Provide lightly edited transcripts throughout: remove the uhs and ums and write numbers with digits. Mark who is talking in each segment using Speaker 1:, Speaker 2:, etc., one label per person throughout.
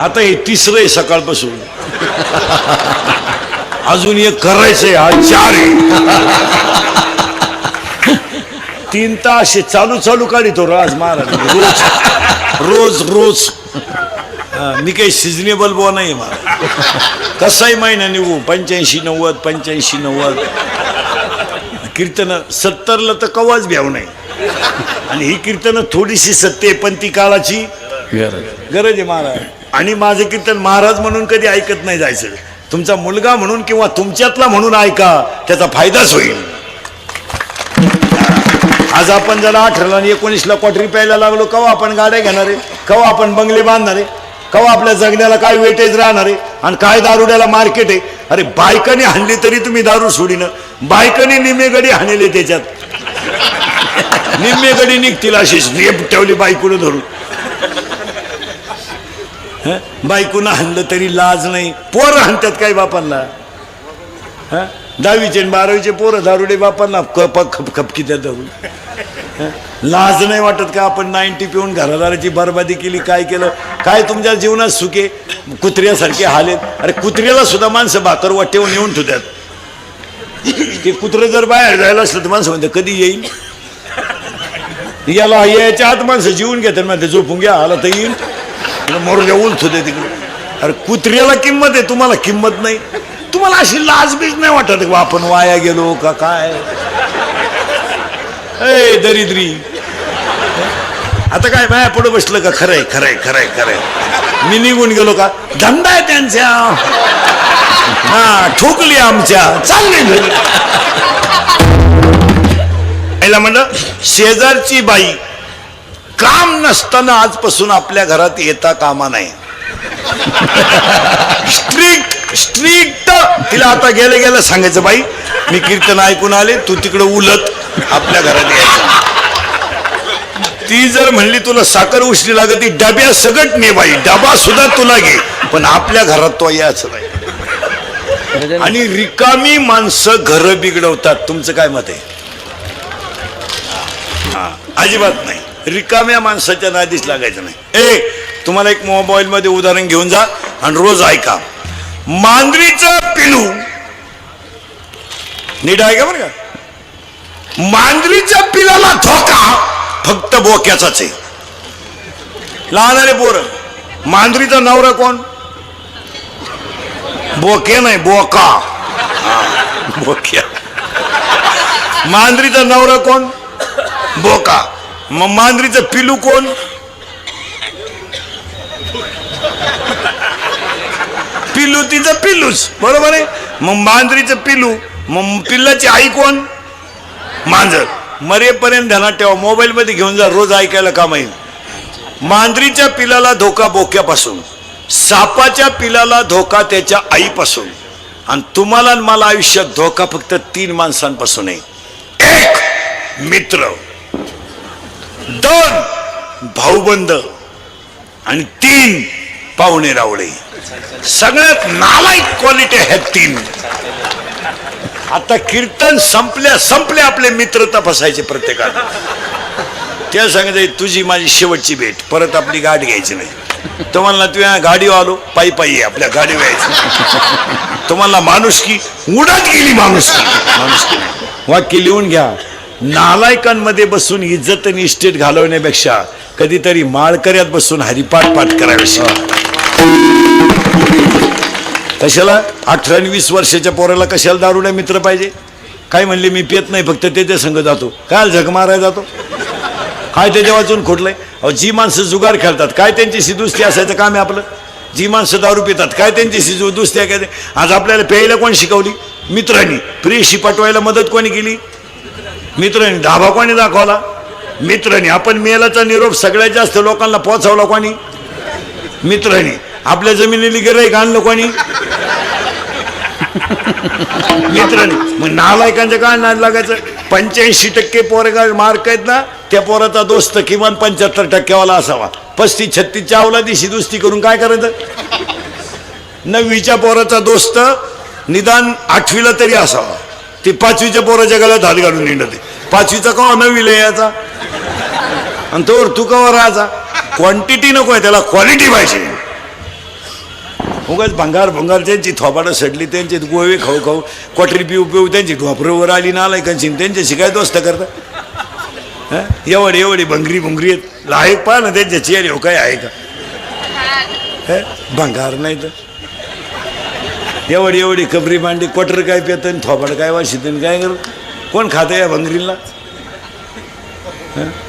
Speaker 1: आता हे तिसरं आहे सकाळपासून. अजून एक करायचंय, हा 4 आहे. 3 तास चालू काढितो राज महाराज रोज. मी काही सिजनेबल बुवा नाही मला. कसाही महिना निघू 85-90 कीर्तन 70ला तर कवाच भ्याव नाही. आणि ही कीर्तन थोडीशी सत्य पण ती काळाची गरज आहे महाराज. आणि माझं कीर्तन महाराज म्हणून कधी ऐकत नाही जायचं. तुमचा मुलगा म्हणून किंवा तुमच्यातला म्हणून ऐका, त्याचा फायदाच होईल. आज आपण जरा 18 आणि 19ला क्वार्टरी प्यायला लागलो, कवा आपण गाड्या घेणार आहे, कवा आपण बंगले बांधणार आहे, कवा आपल्या जगण्याला काय वेटेज राहणार आहे आणि काय दारुड्याला मार्केट आहे. अरे बायकाने हाणली तरी तुम्ही दारू सोडीन. बायकाने निम्मे गडी हाणले, त्याच्यात निम्मे गडी निघतील अशीच रेप ठेवली बायकोनं धरून. बायकोनं हाणलं तरी लाज नाही. पोरं हाणतात काय बापांना. 10वीचे आणि 12वीचे पोरं दारुडे बापांना खपकी त्या धरून. लाज नाही वाटत का. आपण 90 पिऊन घरादाराची बरबादी केली, काय केलं, काय तुमच्या जीवनात सुखे कुत्र्यासारखे हालेत. अरे कुत्र्याला सुद्धा माणसं भाकर वाटेवून येऊन ठेवतात. ते कुत्रे जर बाहेर जायला असलं तर माणसं म्हणते कधी येईल. याला याच्या आत माणसं जीवन घेतात, म्हणते झोपून घ्या, आला तर येईल, मोरल्या उलथ होते तिकडे. अरे कुत्र्याला किंमत आहे, तुम्हाला किंमत नाही. तुम्हाला अशी लाजबीज नाही वाटत का आपण वाया गेलो का काय. ए दरिद्री, आता काय माया पुढे बसलं का. खरंय मी निघून गेलो का. धंदा आहे त्यांच्या, ठोकली आमच्या, चालली घरी. पहिला म्हणलं शेजारची बाई काम नसताना आजपासून आपल्या घरात येता कामा नाही. स्ट्रिक्ट तिला आता गेलं सांगायचं, बाई मी कीर्तन ऐकून आले, तू तिकडे उलट आपल्या घरात यायचं. ती जर म्हणली तुला साखर उष्णी लागत, ती डब्या सगट ने बाई, डबा सुद्धा तुला घे, पण आपल्या घरात तो यायचं नाही. आणि रिकामी माणसं घर बिघडवतात. तुमचं काय मत आहे. अजिबात नाही. रिकाम्या माणसाच्या नादीच लागायचं नाही. तुम्हाला एक मोबाईल मध्ये उदाहरण घेऊन जा आणि रोज ऐका. मांजरीचं पिलू नीट ऐका बरं का. मांजरीच्या पिलाला धोका फक्त बोक्याचाच आहे. लहान पोरं, मांजरीचा नवरा कोण. बोके नाही, बोका. बोक्या. मांजरीचा नवरा कोण, बोका. मग मांजरीचं पिलू कोण. पिलू तिचं पिल्लूच, बरोबर आहे. मग मांजरीचं पिलू, मग पिल्लाची आई कोण, मांजर. मरेपर्यंत ध्यानात ठेवा. मोबाईल मध्ये घेऊन जा, रोज ऐकायला काम येईल. मांजरीच्या पिलाला धोका बोक्यापासून, सापाच्या पिलाला धोका त्याच्या आईपासून, आणि तुम्हाला मला आयुष्यात धोका फक्त 3 माणसांपासून आहे. 1 मित्र, 2 भाऊबंद, आणि 3 पाहुणे रावळे. सगळ्यात नालायक क्वालिटी आहेत 3. आता कीर्तन संपले आपले मित्र तपासायचे प्रत्येकाला. त्या सांगायचं तुझी माझी शेवटची भेट, परत आपली गाठ घ्यायची नाही. तुम्हाला तुझ्या गाडीवर आलो, पायी आपल्या गाडीवर यायचं. तुम्हाला माणुसकी उडत गेली. माणुसकी वाक्य लिहून घ्या. नालायकांमध्ये बसून इज्जत आणि इस्टेट घालवण्यापेक्षा कधीतरी माळकऱ्यात बसून हरिपाठ करावे. कशाला 18 आणि 20 वर्षाच्या पोराला कशाला दारुड्या मित्र पाहिजे. काय म्हणले मी पेत नाही, फक्त त्याच्या संग जातो. काय झक मारायला जातो, काय त्याच्या वाचून खोटलंय. जी माणसं जुगार खेळतात, काय त्यांच्याशी दुस्ती असायचं काम आहे आपलं. जी माणसं दारू पितात, काय त्यांच्याशी दुस्त्या काय. आज आपल्याला प्यायला कोण शिकवली, मित्रांनी. प्रेयशी पटवायला मदत कोणी केली, मित्रांनी. धाबा कोणी दाखवला, मित्रांनी. आपण मेलाचा निरोप सगळ्यात जास्त लोकांना पोहोचवला कोणी, मित्रांनी. आपल्या जमिनीला गिऱ्हाईक आणलं कोणी, मित्रांनी. मग नालायकांचं काय नाद लागायचं. 85% पोरगा मार्क आहेत ना, त्या पोराचा दोस्त किमान 75% वाला असावा. 35-36च्या अवलादीशी दोस्ती करून काय करायचं. 9वीच्या पोराचा दोस्त निदान 8वीला तरी असावा. ते 5वीच्या पोराच्या गळ्यात हात घालून निंडते. 5वीचा कवा 9वीला यायचा, आणि तोवर तू कवा राहायचा. क्वांटिटी नको आहे, त्याला क्वालिटी पाहिजे. उगाच भंगार भंगार त्यांची थोबाडं सडली, त्यांची गोवे खाऊ खाऊ क्वाटरी पिऊ पिऊ त्यांची ढोपरवर आली नालाय कंची, त्यांच्याशी काय दोस्त करता? एवढी भंगरी भुंगरी आहेत, लायक पहा ना त्यांच्या चेहरे हो काय आहे का? भंगार नाही तर एवढी कबरी मांडी, क्वाटर काय पेतं, थोबाड काय वाशित, काय कर कोण खातं या भंगरीला?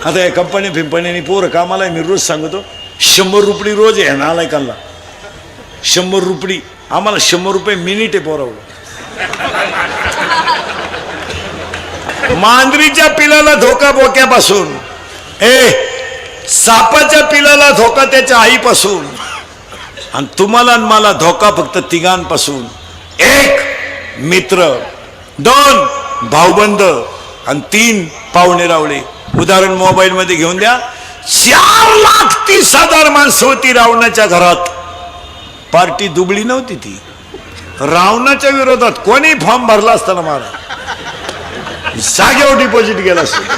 Speaker 1: आता या कंपन्या फिंपण्यानी पोरं कामाला मी रोज सांगतो 100 रुपये रोज आहे नालायकांना, 100 रुपये. आम्हाला 100 रुपये मिनिट आहे पोरावं. मांजरीच्या पिलाला धोका बोक्यापासून, सापाच्या पिलाला धोका त्याच्या आईपासून, आणि तुम्हाला आणि मला धोका फक्त तिघांपासून. 1 मित्र, 2 भाऊबंद, आणि 3 पाहुणे रावळे. उदाहरण मोबाईल मध्ये घेऊन द्या. 4,30,000 माणसं होती रावणाच्या घरात. पार्टी दुबळी नव्हती ती. रावणाच्या विरोधात कोणी फॉर्म भरला असताना मला जागेवर डिपॉझिट गेला असत.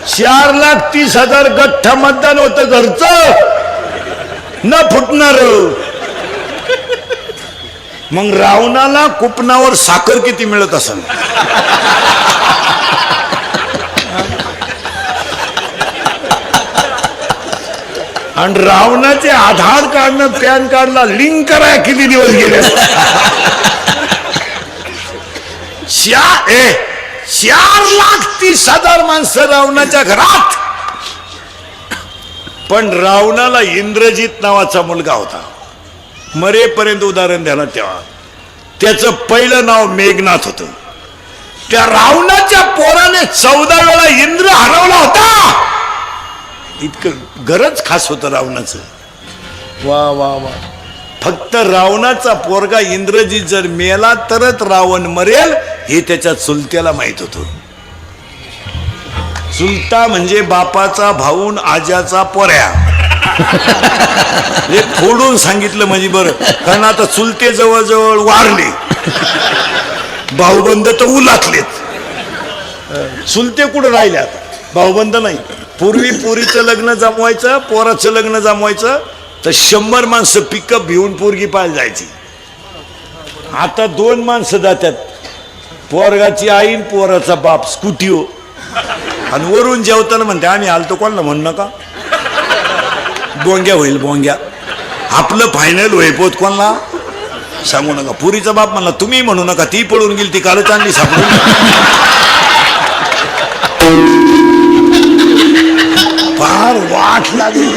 Speaker 1: 4,30,000 गठ्ठ मतदान होतं घरचं, न फुटणार. मग रावणाला कुपनावर साखर किती मिळत असेल? आणि रावणाचे आधार कार्डनं पॅन कार्डला लिंक कराय किती दिवस गेले? 4,30,000 माणसं रावणाच्या घरात. पण रावणाला इंद्रजित नावाचा मुलगा होता. मरेपर्यंत उदाहरण द्यायला तेव्हा त्याचं पहिलं नाव मेघनाथ होतं. त्या रावणाच्या पोराने 14 वेळा इंद्र हरवला होता. इतकं गरज खास होतं रावणाचं. वा वा वा. फक्त रावणाचा पोरगा इंद्रजित जर मेला तरच रावण मरेल हे त्याच्या चुलत्याला माहित होतं. चुलता म्हणजे बापाचा भाऊन आज्याचा पोऱ्या. हे फोडून सांगितलं म्हणजे बरं, कारण आता चुलते जवळजवळ वारले, भाऊबंद तर उलातलेत. चुलते कुठं राहिले आता? भाऊबंद नाही. पूर्वी पोरीचं लग्न जमवायचं, पोराचं लग्न जमवायचं तर 100 माणसं पिकअप घेऊन पोरगी पाहायला जायची. आता 2 माणसं जातात, पोरगाची आई पोराचा बाप स्कूटीओ, आणि वरून जेवताना म्हणते आम्ही आलतो, कोणाला म्हणू नका, बोंग्या होईल बोंग्या. आपलं फायनल होईपोत कोणाला सांगू नका. पुरीचा बाप म्हणला तुम्ही म्हणू नका, ती पळून गेली, ती कालच आणली सापडून. फार वाट लागली.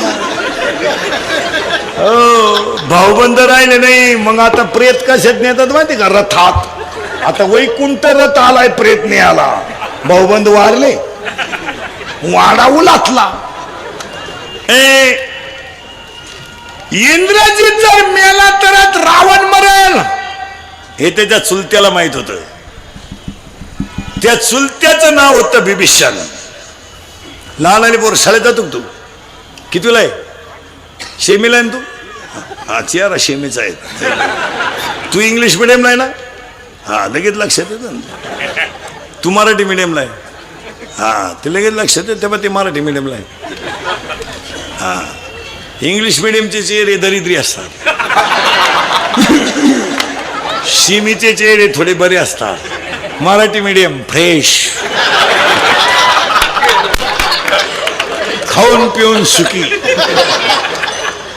Speaker 1: भाऊबंद राहिले नाही. मग आता प्रेत कशात नेतात माहिती का? रथात. आता वैकुंठ रथ आलाय प्रेत न्यायला. भाऊबंद वारले, वाडा उलातला. इंद्रजित जर मेला तरच रावण मरेल हे त्याच्या चुलत्याला माहित होत. त्या चुलत्याचं नाव होतं बिभीषण. लहान आणि पोर शाळेत जातो तू? कितीला आहे? शेमीला आहे तू? हा चेहरा शेमीचा आहे. तू इंग्लिश मिडियमला आहे ना? हा लगेच लक्षात येतं ना. तू मराठी मिडियमला आहे? हा ते लगेच लक्षात येतं, तेव्हा ते मराठी मिडियमला आहे. हा इंग्लिश मिडियमचे चेहरे दरिद्री असतात, शिमीचे चेहरे थोडे बरे असतात. मराठी मिडियम फ्रेश, खाऊन पिऊन सुखी.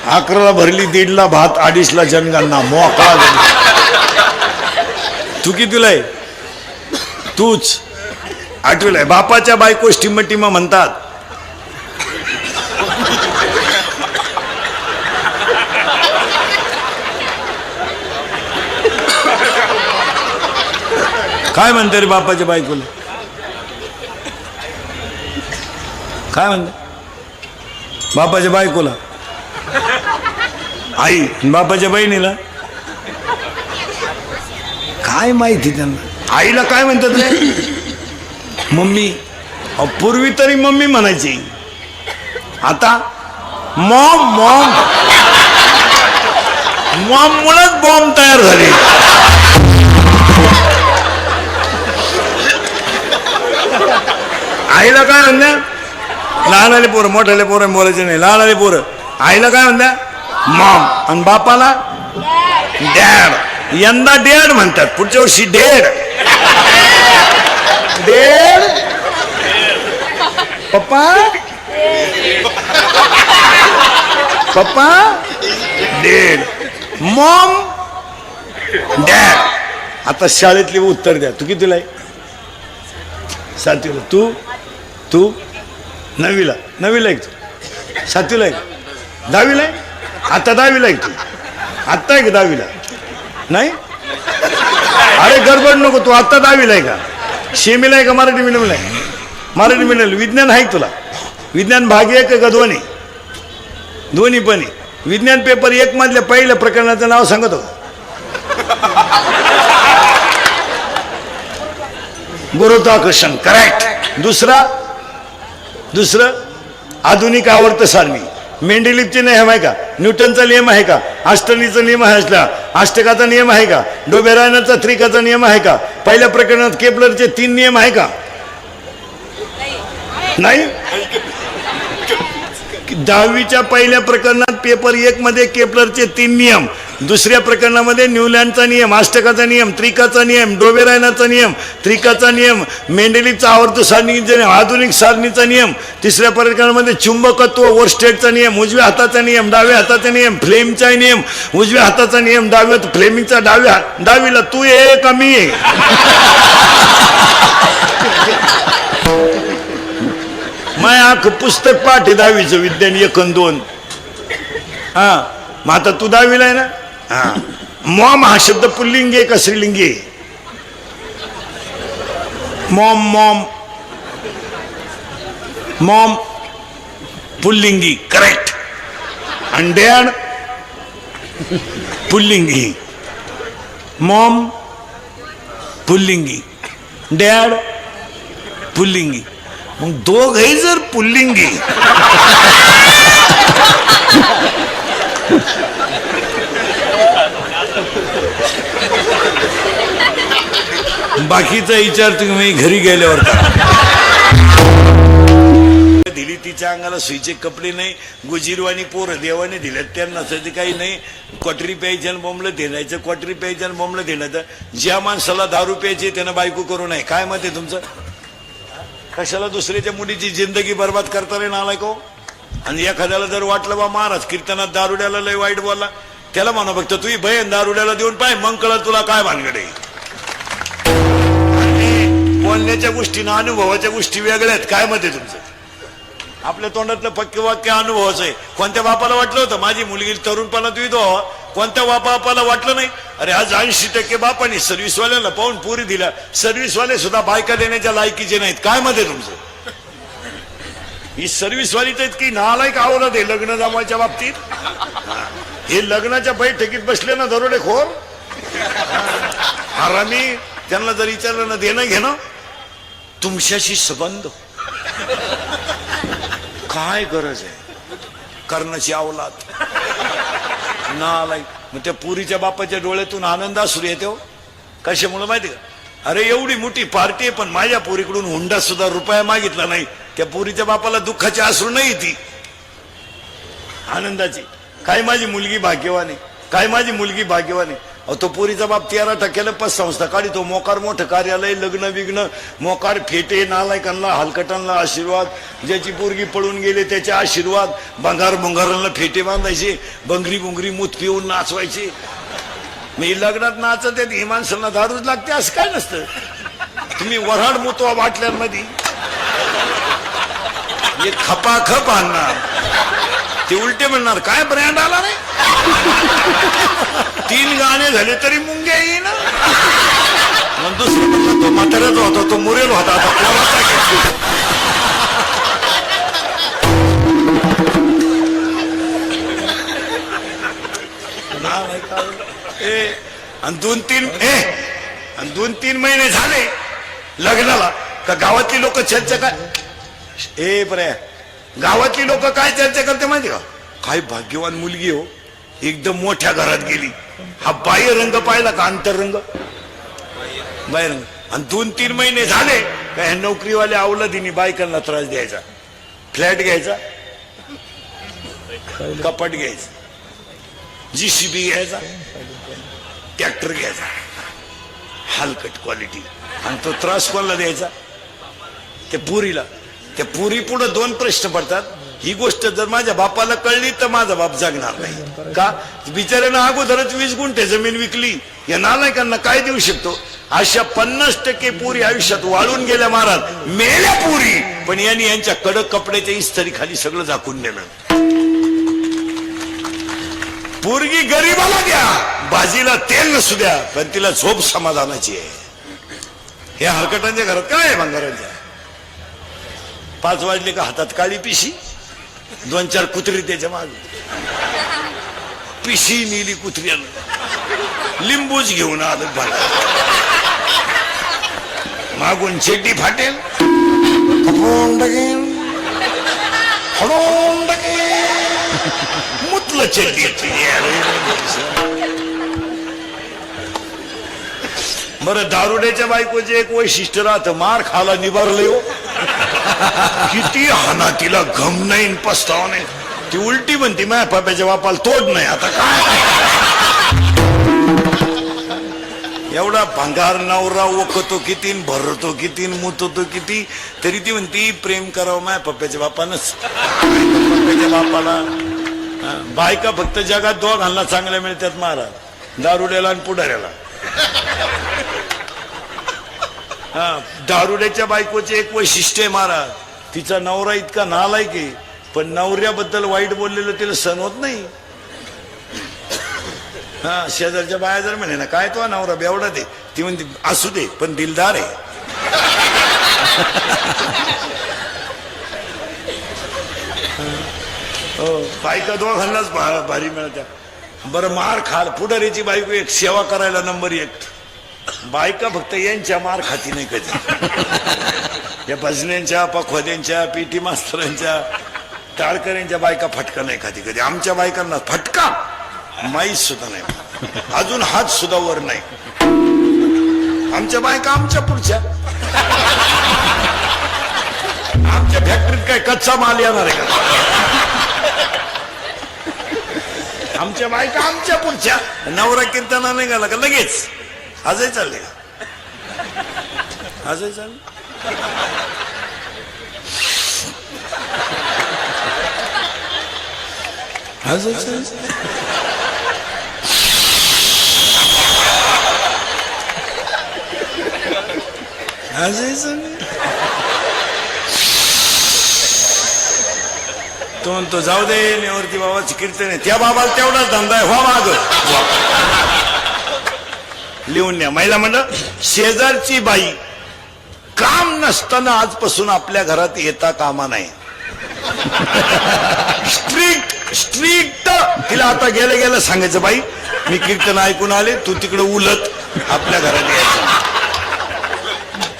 Speaker 1: 11ला भरली, 1:30ला भात, 2:30ला जनगणना, मोकळा. तू कितीला आहे? तूच 8वीला आहे. बापाच्या बायको टिमा म्हणतात. काय म्हणते रे बापाच्या बायकोला? काय म्हणते बापाच्या बायकोला? आई. बापाच्या बहिणीला काय माहिती त्यांना? आईला काय म्हणतात रे? मम्मी. पूर्वी तरी मम्मी म्हणायची, आता मॉम. मॉम मॉम मुळेच बॉम्ब तयार झाले. आईला काय म्हणत्या? लहान आले पोरं, मोठ्याले पोरं बोलायचे नाही. लहान आले पोरं आईला काय म्हणत्या? मॉम. आणि बापाला डॅड. यंदा डॅड म्हणतात, पुढच्या वर्षी डेड. डेड पप्पा. पप्पा डेड. Maugham dad. आता शाळेतले उत्तर द्या. तू कितीला आहे? 7वीला. तू 9वीला. 9वीला आहे तू? 7वीला आहे? 10वीला आहे? आता 10वीला आहे तू? आत्ता आहे का 10वीला? नाही. अरे गडबड नको. तू आत्ता 10वीला आहे का? सेमीला आहे का मराठी मिडियमला आहे? मराठी मिडियम. विज्ञान आहे तुला? विज्ञान भाग 1 का दोन्ही? दोन्ही पण आहे. विज्ञान पेपर 1 मधल्या पहिल्या प्रकरणाचं नाव सांगत हो. गुरुत्वाकर्षण. करेक्ट. दुसरं आधुनिक आवर्त सारणी. मेंडेलिफचे नियम आहे का? न्यूटनचा नियम आहे का? आष्टनीचा नियम आहे असला? अष्टकाचा नियम आहे का? डोबेरायनरचा त्रिकाचा नियम आहे का? पहिल्या प्रकरणात केपलरचे 3 नियम आहे का? नाही. 10वीच्या पहिल्या प्रकरणात पेपर 1 मध्ये केपलरचे 3 नियम, दुसऱ्या प्रकरणामध्ये न्यूलँडचा नियम, अष्टकाचा नियम, त्रिकाचा नियम, डोबेरायनरचा नियम, त्रिकाचा नियम, मेंडेलिफचा आवर्त सारणीचा नियम, आधुनिक सारणीचा नियम, तिसऱ्या प्रकरणामध्ये चुंबकत्व वोरस्टेडचा नियम, उजव्या हाताचा नियम, डाव्या हाताचा नियम, फ्लेमचा नियम, उजव्या हाताचा नियम, फ्लेमिंगचा डावीला. तू ये कमी आहे. माय आख पुस्तक पाठ आहे 10वीचं विज्ञान 1 आणि 2. हा मग आता तू 10वीला आहे ना? हा. मॉम हा शब्द पुल्लिंगी आहे का स्त्रीलिंगी आहे? मॉम पुल्लिंगी. करेक्ट. आणि डॅड पुल्लिंगी. मॉम पुल्लिंगी, डॅड पुल्लिंगी. मग दोघही जर पुल्लिंगी बाकीचा विचार तुम्ही घरी गेल्यावर दिली. तिच्या अंगाला सुईचे कपडे नाही. गुजीरवाणी पोरं देवाने दिल्यात त्यांना नसायचं काही नाही. क्वाटरी प्यायच्या बोंबलं देण्याचं, क्वाटरी प्यायच्या बोंबलं देण्याचं. ज्या माणसाला दारू प्यायची त्यानं बायको करू नये. काय मत आहे तुमचं? कशाला दुसऱ्याच्या मुलीची जिंदगी बर्बाद करता रे नालायको? आणि एखाद्याला जर वाटलं बा महाराज कीर्तनात दारुड्याला लय वाईट बोलला, त्याला म्हणा फक्त तुझी बहीण दारुड्याला देऊन पाय, मग कळत तुला काय भानगडे. बोलण्याच्या गोष्टी ना अनुभवाच्या गोष्टी वेगळ्या आहेत. काय मत आहे तुमचं? आपल्या तोंडातलं पक्के वाक्य अनुभवाचं आहे. कोणत्या बापाला वाटलं होतं माझी मुलगी तरुणपणात विधो व्हावा? कोणत्या बापाला वाटलं नाही? अरे आज 80% बापांनी सर्व्हिसवाल्याला पाहून पुरी दिल्या. सर्व्हिसवाले सुद्धा बायका देण्याच्या लायकीचे नाहीत. काय मत आहे तुमचं? ही सर्व्हिसवाली तर इतकी नालायक आवडत आहे लग्न जमायच्या बाबतीत. हे लग्नाच्या बैठकीत बसले ना दरोडेखोर हरामी, त्यांना जर विचारलं ना देणं घेणं तुमच्याशी संबंध काय गरज आहे कर्णाची अवलाद नालायक. मग त्या पुरीच्या बापाच्या डोळ्यातून आनंद असू येतो. कशामुळे माहिती का? अरे एवढी मोठी पार्टी आहे पण माझ्या पुरीकडून हुंडा सुद्धा रुपया मागितला नाही. त्या पुरीच्या बापाला दुःखाची अश्रू नाही ती आनंदाची. काय माझी मुलगी भाग्यवान आहे, काय माझी मुलगी भाग्यवान आहे. तो पुरीचा बाप 13% पतसंस्था काढी. तो मोकार मोठं कार्यालय, लग्न विग्न, मोकार फेटे, नालायकांना हलकटांना आशीर्वाद. ज्याची पोरगी पळून गेले त्याचे आशीर्वाद. भंगार भुंगारांना फेटे बांधायचे, बंगरी बुंगरी मूत पिऊन नाचवायचे. मी लग्नात नाचत येत ही माणसांना दारूच लागते असं काय नसतं. तुम्ही वऱ्हाड मुतवा बाटल्यांमध्ये एक खपाखप आणणार, ते उलटे म्हणणार काय ब्रँड आला नाही. 3 गाणे झाले तरी मुंग्या येईन. मग दुसरं म्हणलं तो म्हाताऱ्याचा होता, तो मुरेल होता, आता पोराचा. आणि 2-3 महिने झाले लग्नाला का गावातली लोक चर्चा काय पर्या गावातली लोक काय चर्चा करते माहिती का? काय भाग्यवान मुलगी हो, एकदम मोठ्या घरात गेली. हा बाह्य रंग पाहिला का अंतररंग? बाह्य रंग. आणि 2-3 महिने झाले का ह्या नोकरीवाल्या अवलादीने बायकांना त्रास द्यायचा. फ्लॅट घ्यायचा, कपाट घ्यायचं, JCB घ्यायचा, ट्रॅक्टर घ्यायचा, हलकट क्वालिटी, आणि तो त्रास कोणाला द्यायचा? त्या पुरीला. त्या पुरी पुढे दोन प्रश्न पडतात. ही गोष्ट जर माझ्या बापाला कळली तर माझा बाप जगणार नाही. का? बिचाऱ्यानं अगोदरच 20 गुंठे जमीन विकली. या नालायकांना काय देऊ शकतो? अशा 50% पुरी आयुष्यात वाळून गेल्या, महाराज मेल्या पुरी, पण यांनी यांच्या कडक कपड्याच्या इस्त्री खाली सगळं झाकून नेलं. पोरगी गरीबाला द्या, भाजीला तेल नसू द्या, पण तिला झोप समाधानाची आहे. हे हरकटांच्या घरात काय आहे? भंगारांच्या 5 वाजले का हातात काळी पिशी, 2-4 कुत्री त्याच्या मागे, पिशी नेली कुत्र्यानं, लिंबूच घेऊन आलं भाला, मागून चेड्डी फाटेल, मुतलं चेड्डी. बरं, दारुड्याच्या बायकोचे एक वैशिष्ट्य राहतं, मार खाला निभारले हो. किती हाना तिला घम नाही, पस्तावा नाही. ती उलटी म्हणती माझ्या पाप्याच्या बापाला तोड नाही. आता काय एवढा भंगार नवरा ओकतो किती, भरतो किती, मुततो किती, तरी ती म्हणती प्रेम करावं माझ्या पप्प्याच्या बापानच. पप्प्याच्या बापाला बायका फक्त जगात दोघांना चांगल्या मिळतात महाराज, दारुड्याला आणि पुढाऱ्याला. दारुड्याच्या बायकोचे एक वैशिष्ट्य आहे महाराज, तिचा नवरा इतका नालायक आहे, पण नवऱ्याबद्दल वाईट बोललेलं तिला सहन होत नाही. शेजारच्या बाया जर म्हणे ना, काय तो नवरा बेवडा दे, ती म्हणते असू दे पण दिलदार आहे. बायका दोघांनाच भारी मिळत्या. बरं, मार खाल पुढारीची बायको एक, सेवा करायला नंबर 1. बायका फक्त यांच्या मार खाती नाही कधी. या भजन्यांच्या, पखवाद्यांच्या, पीटी मास्तरांच्या, टाळकऱ्यांच्या बायका फटका नाही खाती कधी. आमच्या बायकांना फटका माहीत सुद्धा नाही, अजून हात सुद्धा वर नाही. आमच्या बायका आमच्या पुढच्या, आमच्या फॅक्टरीत काय कच्चा माल येणार आहे का? आमच्या बायका आमच्या पुढच्या. नवरा कीर्तना नाही गेला का लगेच आजही चालले, आजही चालले. आजही चालले. आजही चालले. तो म्हणतो जाऊ दे, नेवरती बाबाची कीर्तन आहे, त्या बाबाला तेवढाच धंदा आहे, व्हा माग लिहून न्या. महिला मंडळ, शेजारची बाई काम नसताना आजपासून आपल्या घरात येता कामा नाही. स्ट्रिक्ट तिला आता गेलं गेलं सांगायचं, बाई मी कीर्तन ऐकून आले, तू तिकडे उलट आपल्या घरात यायचं.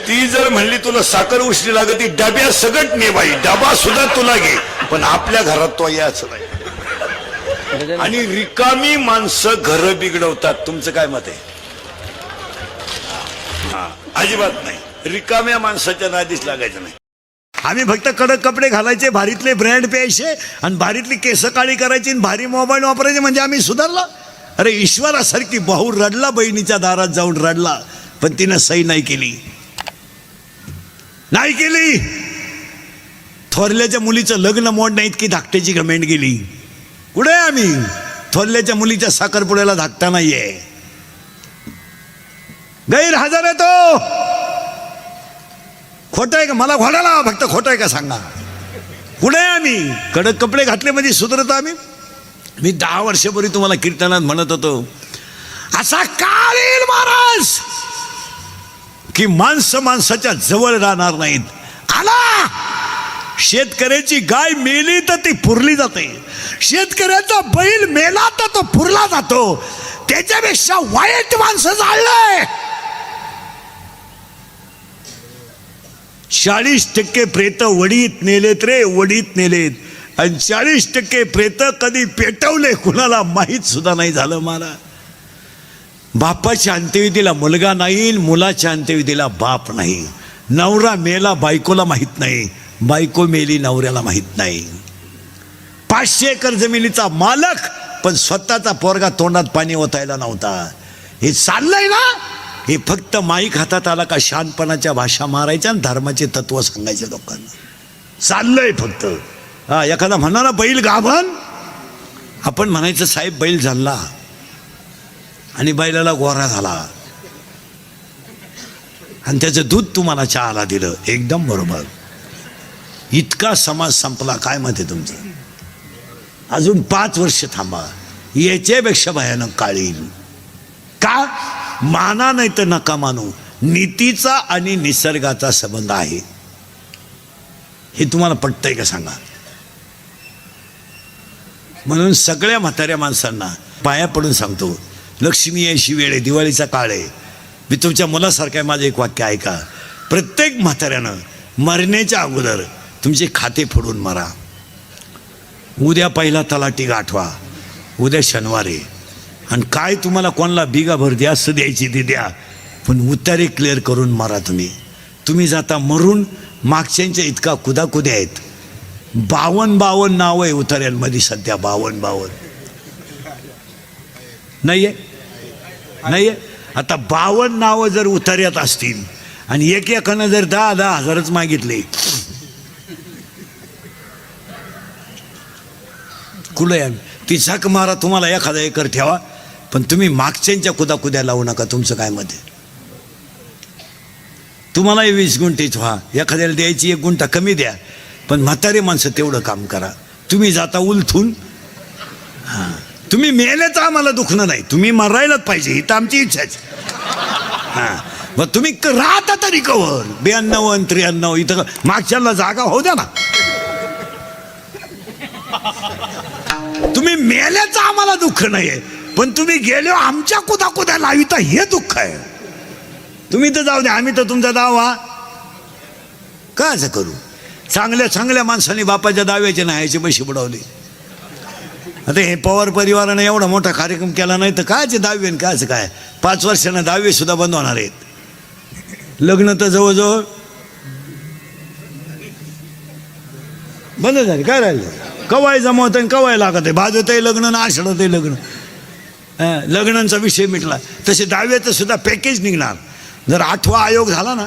Speaker 1: ती जर म्हणली तुला साखर उशली लागत, डब्या सगट ने बाई, डबा सुद्धा तुला घे, पण आपल्या घरात तो यायचं नाही. आणि रिकामी माणसं घर बिघडवतात. तुमचं काय मत आहे? अजिबात नाही, रिकाम्या माणसाच्या नादीच लागायचं नाही. आम्ही फक्त कडक कपडे घालायचे, भारीतले ब्रँड प्यायचे, आणि भारीतली केस काळी करायची, आणि भारी मोबाईल वापरायचे, म्हणजे आम्ही सुधारला. अरे ईश्वरासारखी भाऊ रडला, बहिणीच्या दारात जाऊन रडला, पण तिनं सही नाही केली. नाही केली. थोरल्याच्या मुलीचं लग्न मोड नाही इतकी धाकट्याची कमेंट गेली. कुठे आम्ही? थोरल्याच्या मुलीच्या साखरपुड्याला धाकटा नाहीये. गैरहजर आहे तो. खोट आहे का? मला घोडाला फक्त खोट आहे का सांगा. कुठे आम्ही? कडक कपडे घातले म्हणजे सुधरत आम्ही. मी 10 वर्षापूर्वी तुम्हाला कीर्तनात म्हणत होतो, असा काळ येईल महाराज की माणसं माणसाच्या जवळ राहणार नाहीत. आला. शेतकऱ्याची गाय मेली तर ती पुरली जाते, शेतकऱ्याचा बैल मेला तर तो पुरला जातो. त्याच्यापेक्षा वाईट माणसं जाळलंय. 40% प्रेत वडीत नेलेत रे, वडीत नेलेत. आणि 40% प्रेत कधी पेटवले कुणाला माहीत सुद्धा नाही झालं. मला बापाच्या अंत्यविधीला मुलगा नाही, मुलाच्या अंत्यविधीला बाप नाही. नवरा मेला बायकोला माहीत नाही, बायको मेली नवऱ्याला माहीत नाही. 500 एकर जमिनीचा मालक पण स्वतःचा पोरगा तोंडात पाणी ओतायला नव्हता. हे चाललंय ना, हे फक्त माईक हातात आला का शहाणपणाच्या भाषा मारायच्या आणि धर्माचे तत्व सांगायचे लोकांना. चाललंय फक्त. हा, एखादा म्हणणारा बैल गाभण, आपण म्हणायचं साहेब बैल झाला आणि बैलाला गोरा झाला आणि त्याचं दूध तुम्हाला चहाला दिलं. एकदम बरोबर. इतका समाज संपला. काय मत आहे तुमचं? अजून 5 वर्ष थांबा, याच्यापेक्षा भयानक काळ येईल. का? माना नाही तर नका मानू, नीतीचा आणि निसर्गाचा संबंध आहे. हे तुम्हाला पटतंय का सांगा? म्हणून सगळ्या म्हाताऱ्या माणसांना पाया पडून सांगतो, लक्ष्मी यायची वेळ आहे, दिवाळीचा काळ आहे. मी तुमच्या मुलासारखं माझं एक वाक्य ऐका. प्रत्येक म्हाताऱ्यानं मरण्याच्या अगोदर तुमचे खाते फोडून मारा. उद्या पहिला तलाठी गाठवा, उद्या शनिवार आहे, आणि काय तुम्हाला कोणाला बिगाभर द्या असं द्यायची ती द्या, पण उतारे क्लिअर करून मारा. तुम्ही जाता मरून. मागच्यांच्या इतका कुदाकुद्या आहेत. 52 नावं आहे उतार्यांमध्ये सध्या. 52 नाही आहे. आता 52 नावं जर उतार्यात असतील आणि एकानं जर 10,000 हजारच मागितले, कुठे ती झक मारा. तुम्हाला 1,000 एकर ठेवा, पण तुम्ही मागच्यांच्या कुदाकुद्या लावू नका. तुमचं काय मत आहे? तुम्हालाही 20 गुंठेच व्हा, एखाद्याला द्यायची 1 गुंठा कमी द्या, पण म्हातारे माणसं तेवढं काम करा. तुम्ही जाता उलथून. हां, तुम्ही मेल्याचं आम्हाला दुखणं नाही, तुम्ही मरायलाच पाहिजे ही तर आमची इच्छाच. हां, मग तुम्ही राहता तरी कवर 92 आणि 93 इथं मागच्याला जागा होऊ द्या ना. तुम्ही मेल्याचं आम्हाला दुःख नाहीये, पण तुम्ही गेलो आमच्या कुदाकुद्या लाविता हे दुःख आहे. तुम्ही तर जाऊ द्या, आम्ही तर तुमचा दावा का असं करू? चांगल्या माणसांनी बापाच्या दाव्याचे नाहायचे पैसे बुडवले. आता हे पवार परिवाराने एवढा मोठा कार्यक्रम केला नाही तर कायचे दावे आणि कायचं काय? 5 वर्षांना दावे सुद्धा बंद होणार आहेत. लग्न तर जवळजवळ बंद झाले. काय राहिलं? कवाय जमवत आणि कवाय लागत आहे. भाजतही लग्न ना आषाढतही लग्न. लग्नांचा विषय मिटला. तसे दाव्याचं सुद्धा पॅकेज निघणार. जर 8वा आयोग झाला ना,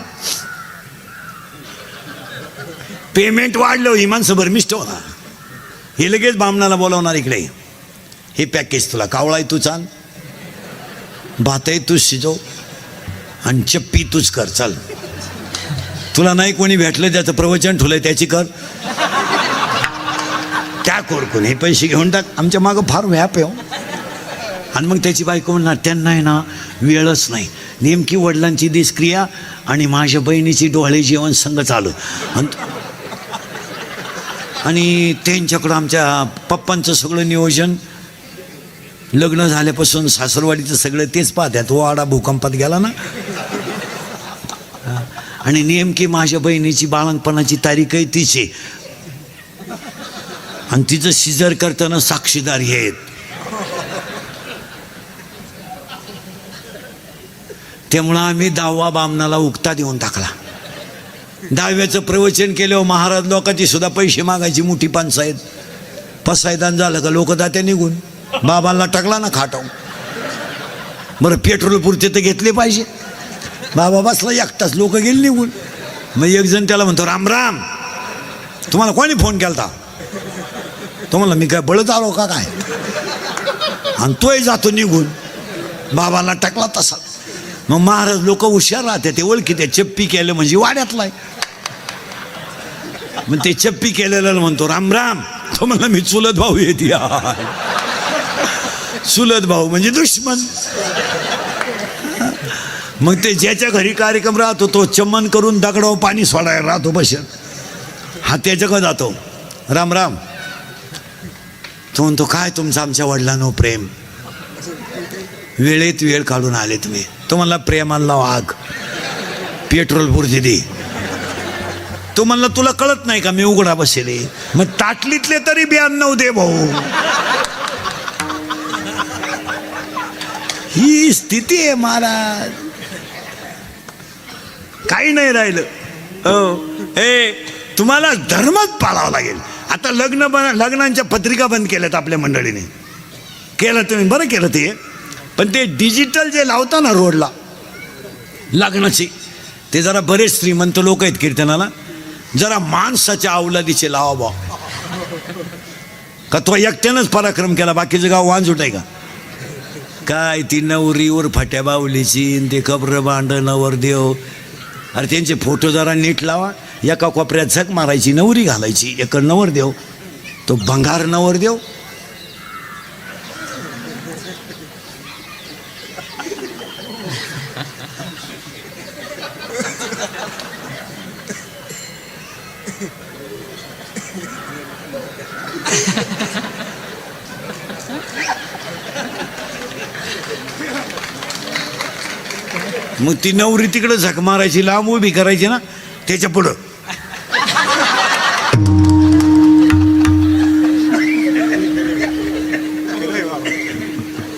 Speaker 1: पेमेंट वाढलं, ही माणसं भरमिष्ट होणार. हे लगेच बामणाला बोलावणार, इकडे हे पॅकेज तुला. कावळाही तू चाल, भातही तूच शिजव आणि चप्पी तूच कर. चल, तुला नाही कोणी भेटलं ज्याचं प्रवचन ठुलंय त्याची कर. त्या कोरकून हे पैसे घेऊन टाक. आमच्या मागं फार व्याप आहे. आणि मग त्याची बायको म्हणणार, त्यांना आहे ना वेळच नाही. नेमकी वडिलांची दिसक्रिया आणि माझ्या बहिणीची डोळे जेवण संघ चालू, आणि त्यांच्याकडं आमच्या पप्पांचं सगळं नियोजन. लग्न झाल्यापासून सासरवाडीचं सगळं तेच पाहत्यात. वाडा भूकंपात गेला ना, आणि नेमकी माझ्या बहिणीची बाळंतपणाची तारीख आहे तिची, आणि तिचं सिजर करताना साक्षीदार हे आहेत. त्यामुळं आम्ही 10वा बामणाला उक्ता देऊन टाकला. 10व्याचं प्रवचन केल्यावर महाराज लोकांची सुद्धा पैसे मागायची मोठी पंचायत. पसायदान झालं का लोक जात्या निघून. बाबांना टाकला ना खाटाव. बरं, पेट्रोल पुरते तर घेतले पाहिजे. बाबा बसला एकटाच, लोक गेले निघून. मग एक जण त्याला म्हणतो, राम राम, तुम्हाला कोणी फोन केलता? तो म्हणला, मी काय बळत आलो का काय? आणि तोही जातो निघून. बाबांना टाकला तसा. मग महाराज लोक हुशार राहते, ते ओळखी त्या चप्पी केलं म्हणजे वाड्यातला आहे. मग ते चप्पी केलेलं म्हणतो, राम राम. तो म्हणला, मी चुलत भाऊ येते. चुलत भाऊ म्हणजे दुश्मन. मग ते ज्याच्या घरी कार्यक्रम राहतो तो चमन करून दगडावर पाणी सोडायला राहतो बसत. हा त्याच्याकडे जातो, राम राम. तो म्हणतो, काय तुमचं आमच्या वडिलांनो प्रेम, वेळेत वेळ काढून आले तुम्ही. तो म्हणला, प्रेमाला वाघ, पेट्रोल पुरते दे. तो म्हणला, तुला कळत नाही का मी उघडा बसेले? मग ताटलीतले तरी 92 दे भाऊ. ही स्थिती आहे महाराज. काही नाही राहिलं. हे तुम्हाला धर्मच पाळावा लागेल. आता लग्नांच्या पत्रिका बंद केल्यात आपल्या मंडळीने. केलं तुम्ही, बरं केलं ते. पण ते डिजिटल जे लावता ना रोडला लग्नाचे, ते जरा बरेच श्रीमंत लोक आहेत कीर्तनाला, जरा माणसाच्या अवलादीचे लावा बा. का तो एकट्यानंच पराक्रम केला, बाकीचं गाव वांझुट आहे का काय? ती नवरीवर फाट्या बावलीची, ते कब्र बांड नवरदेव, अरे त्यांचे फोटो जरा नीट लावा. एका कोपऱ्यात झक मारायची नवरी घालायची, एक नवरदेव, तो भंगार नवरदेव. मग ती नवरी तिकडं झक मारायची, लांब उभी करायची ना त्याच्या पुढं.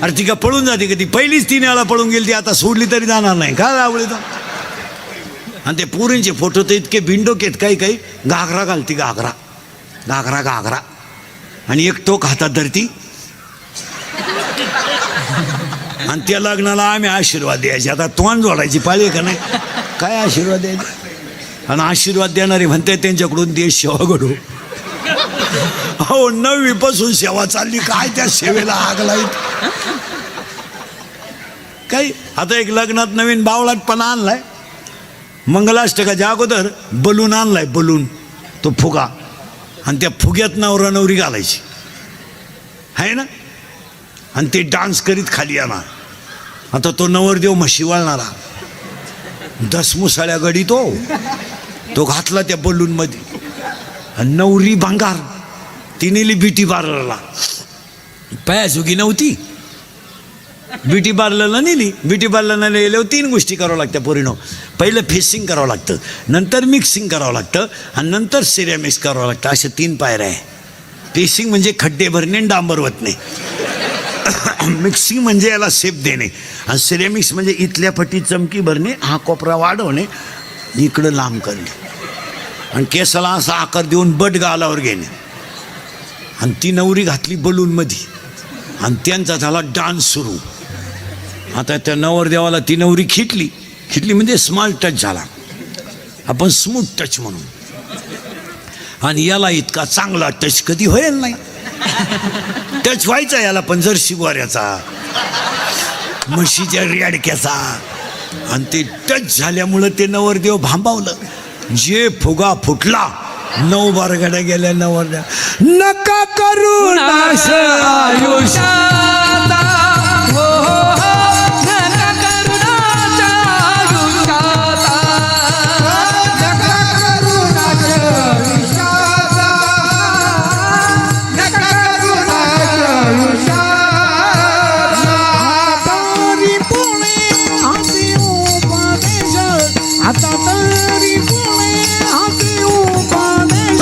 Speaker 1: अरे ती का पळून जाते का? ती पहिलीच 3 वेळा पळून गेली, ती आता सोडली तरी जाणार नाही का आवडली तर. आणि ते पोरींचे फोटो तर इतके बिंडोक आहेत, काही काही घागरा घालती, घागरा घागरा घागरा, आणि एक टोक हातात धरती. आणि त्या लग्नाला आम्ही आशीर्वाद द्यायचे. आता तोंड जोडायची पाळी का नाही, काय आशीर्वाद द्यायचे. आणि आशीर्वाद देणारे म्हणते त्यांच्याकडून देश सेवा घडू. हो 9वी पासून सेवा चालली, काय त्या सेवेला आग लाईत काही. आता एक लग्नात नवीन बावळाटपणा आणलाय, मंगलाष्टकाच्या अगोदर बलून आणलाय, बलून तो फुगा, आणि त्या फुग्यात नवरा नवरी घालायची आहे ना, आणि ते डान्स करीत खाली येणार. आता तो नवरदेव म्हशी वाळणारा, दसमुसाळ्या गडी तो घातला त्या बलूनमध्ये. आणि नवरी भांगार, ती नेली ब्युटी पार्लरला. पायासुगी नव्हती, ब्युटी पार्लरला नेली. ब्युटी पार्लरला नेल्यावर 3 गोष्टी करावं लागत्या पोरीनो. पहिलं फेसिंग करावं लागतं, नंतर मिक्सिंग करावं लागतं, आणि नंतर सिरॅमिक्स करावं लागतं. अशा 3 पायऱ्या आहे. फेसिंग म्हणजे खड्डे भरणे आणि डांबर वतणे, मिक्सिंग म्हणजे याला शेप देणे, आणि सिरेमिक्स म्हणजे इथल्या फटी चमकी भरणे, हा कोपरा वाढवणे, इकडं लांब करणे, आणि केसाला असा आकार देऊन बट गालावर घेणे. आणि ती नवरी घातली बलूनमध्ये, आणि त्यांचा झाला डान्स सुरू. आता त्या नवरदेवाला ती नवरी खिटली म्हणजे स्मॉल टच झाला, आपण स्मूथ टच म्हणून. आणि याला इतका चांगला टच कधी होईल नाही. टच व्हायचा याला पण जर्सी गोऱ्याचा, म्हशीच्या रेडक्याचा. आणि ते टच झाल्यामुळं ते नवरदेव भांबावलं. जे फुगा फुटला, 9 बारगाड्या गेल्या नवरदेव. नका करू नाश आयुष्याचा, नका करू नाश आयुष्याचा, नका करू नाश आयुष्याचा, नका करू नाश आयुष्याचा. तरी पुणे हाती उपदेश, आता तरी पुणे हाती उपदेश,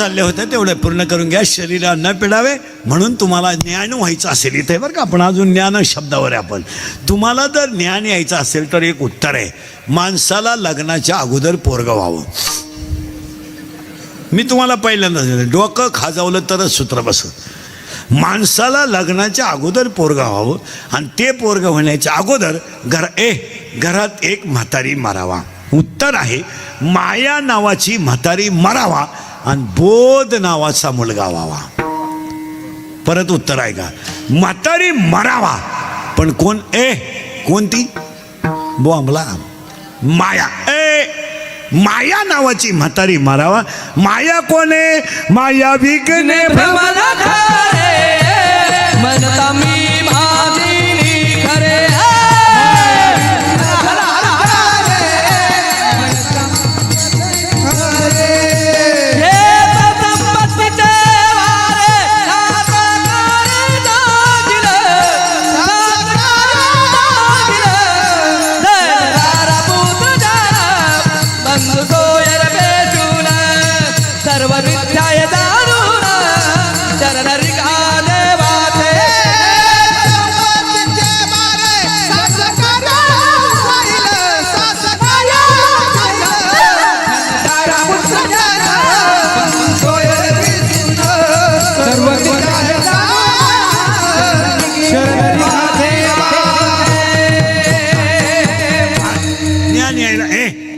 Speaker 2: चालल्या होत्या तेवढ्या पूर्ण करून घ्या. शरीराला न पिडावे म्हणून तुम्हाला ज्ञान व्हायचं असेल इथे बरं का, आपण अजून ज्ञान शब्दावर आहे आपण. तुम्हाला जर ज्ञान यायचं असेल तर एक उत्तर आहे, माणसाला लग्नाच्या अगोदर पोरगं व्हावं. मी तुम्हाला पहिल्यांदा डोकं खाजवलं तरच सूत्र बसत. माणसाला लग्नाच्या अगोदर पोरगं व्हावं आणि ते पोरगं होण्याच्या अगोदर घरात एक म्हातारी मरावा. उत्तर आहे माया नावाची म्हातारी मरावा आणि बोध नावाचा मुलगा व्हावा. परत उत्तर आहे का, म्हातारी मरावा पण कोण कोणती बोंबला माया माया नावाची म्हातारी मरावा. माया कोणे माया विकने
Speaker 3: भ्रमला खरे मनता मी भादिनी खरे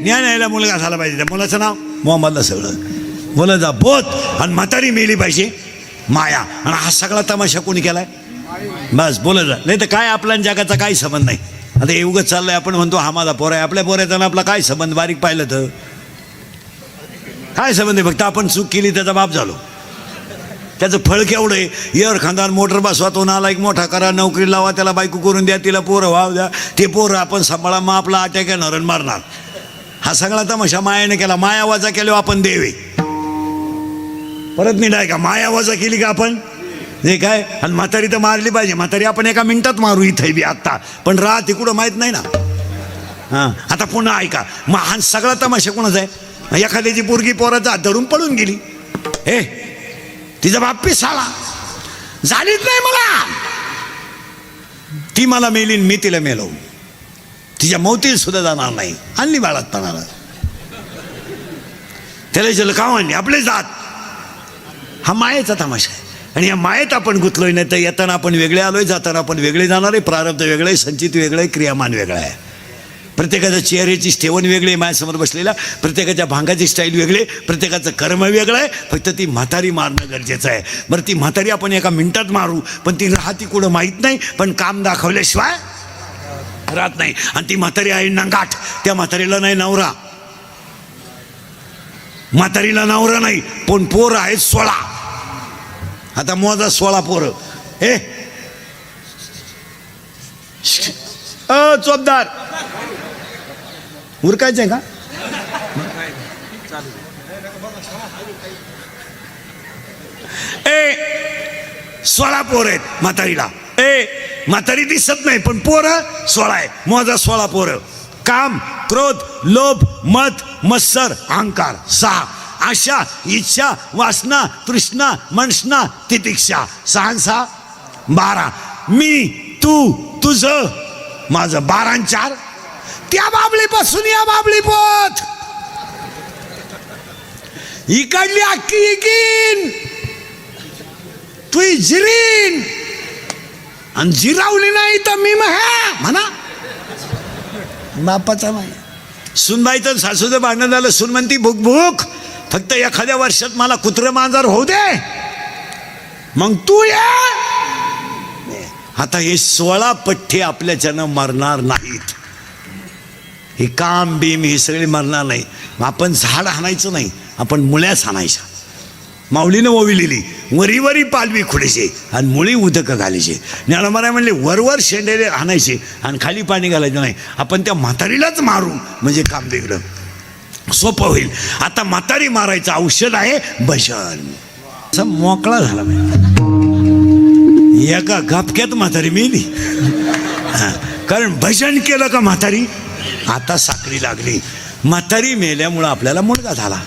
Speaker 2: ज्ञान यायला मुलगा झाला पाहिजे. त्या मुलाचं नाव मोहम्मदला सगळं मुलाचा बोध आणि म्हातारी मेली पाहिजे माया. आणि हा सगळा तमाशा कोणी केलाय बस बोलत जा. नाही तर काय आपल्या जगाचा काही संबंध नाही. आता हे उगत चाललंय आपण म्हणतो हा माझा पोर आहे, आपल्या पोराचा ना आपला काय संबंध. बारीक पाहिलं तर काय संबंध आहे, फक्त आपण चूक केली त्याचा बाप झालो. त्याचं फळ केवढं आहे, एअर खानदार मोटर बसवा, तो नाला एक मोठा करा, नोकरी लावा, त्याला बायको करून द्या, तिला पोरं व्हाव द्या, ते पोरं आपण सांभाळा, मग आपला अटॅक येणार आणि मारणार. हा सगळा तमाशा मायाने केला. माया वाजा केलो आपण देवे परत नाही का, माया वाजा केली का आपण हे काय. आणि म्हातारी तर मारली पाहिजे. म्हातारी आपण एका मिनिटात मारू इथे बी आत्ता, पण राहते कुठं माहीत नाही ना. हां आता पुन्हा ऐका, मग हा सगळा तमाशा कोणाचा आहे. एखाद्याची पोरगी पोराचा हात धरून पळून गेली, तिचा बाप पिसाळा झालीच नाही मला, ती मला मेली मी तिला मेलो, तिच्या मौतीला सुद्धा जाणार नाही. आणली बाळात पणाला, त्याला विचारलं का आणली, आपले जात. हा मायेचा तमाशा आहे. आणि या मायेत आपण गुंतलोय. नाही तर येताना आपण वेगळे आलोय, जाताना आपण वेगळे जाणार आहे. प्रारब्ध वेगळं आहे, संचित वेगळं आहे, क्रियामान वेगळं आहे. प्रत्येकाच्या चेहऱ्याची ठेवण वेगळी आहे माझ्यासमोर बसलेला, प्रत्येकाच्या भांगाची स्टाईल वेगळी, प्रत्येकाचं कर्म वेगळं आहे. फक्त ती म्हातारी मारणं गरजेचं आहे. बरं ती म्हातारी आपण एका मिनिटात मारू, पण ती राहती कुठं माहीत नाही. पण काम दाखवल्याशिवाय राहत नाही. आणि ती म्हातारी आहे नंगाट. त्या म्हातारीला नाही नवरा, म्हातारीला नवरा नाही, पण पोर आहेत 16. आता मोजा 16 पोरं. चोपदार उरकायचंय का. 16 पोर आहेत म्हातारीला. म्हातारी दिसत नाही पण पोरं 16 आहे. मोजा 16 पोरं. काम, क्रोध, लोभ, मद, मत्सर, अहंकार 6. आशा, इच्छा, वासना, तृष्णा, मनसना, तितिक्षा 6 6 12. मी, तू, तुझं, माझं 12 आणि 4. त्या बाबलीपासून या बाबली पोत इकडली अख्खी इकीन तू जिरीन आणि जिरावली नाही तर मी म्हणा बापाचा नाही. सुनबाईचं सासूचं भांडण झालं, सून म्हणती भूक भूक, फक्त एखाद्या वर्षात मला कुत्र मांजर होऊ दे, मग तू ये. आता हे 16 पठ्ठे आपल्याच्यानं मरणार नाहीत. हे काम बीम हे सगळे मरणार नाही. आपण झाड हाणायचं नाही, आपण मुळ्याच हाणायच्या. माऊलीनं ओविलेली वरीवरी पालवी खुडायचे आणि मुळी उदक घालायचे. ज्ञानोबा म्हणले वरवर शेंडेले हाणायचे आणि खाली पाणी घालायचं नाही. आपण त्या म्हातारीलाच मारू म्हणजे काम वेगळं सोपं होईल. आता म्हातारी मारायचं औषध आहे भजन. असा मोकळा झाला एका गपक्यात म्हातारी मेली. कारण भजन केलं का म्हातारी आता साखळी लागली. म्हातारी मेल्यामुळं आपल्याला मुलगा झाला.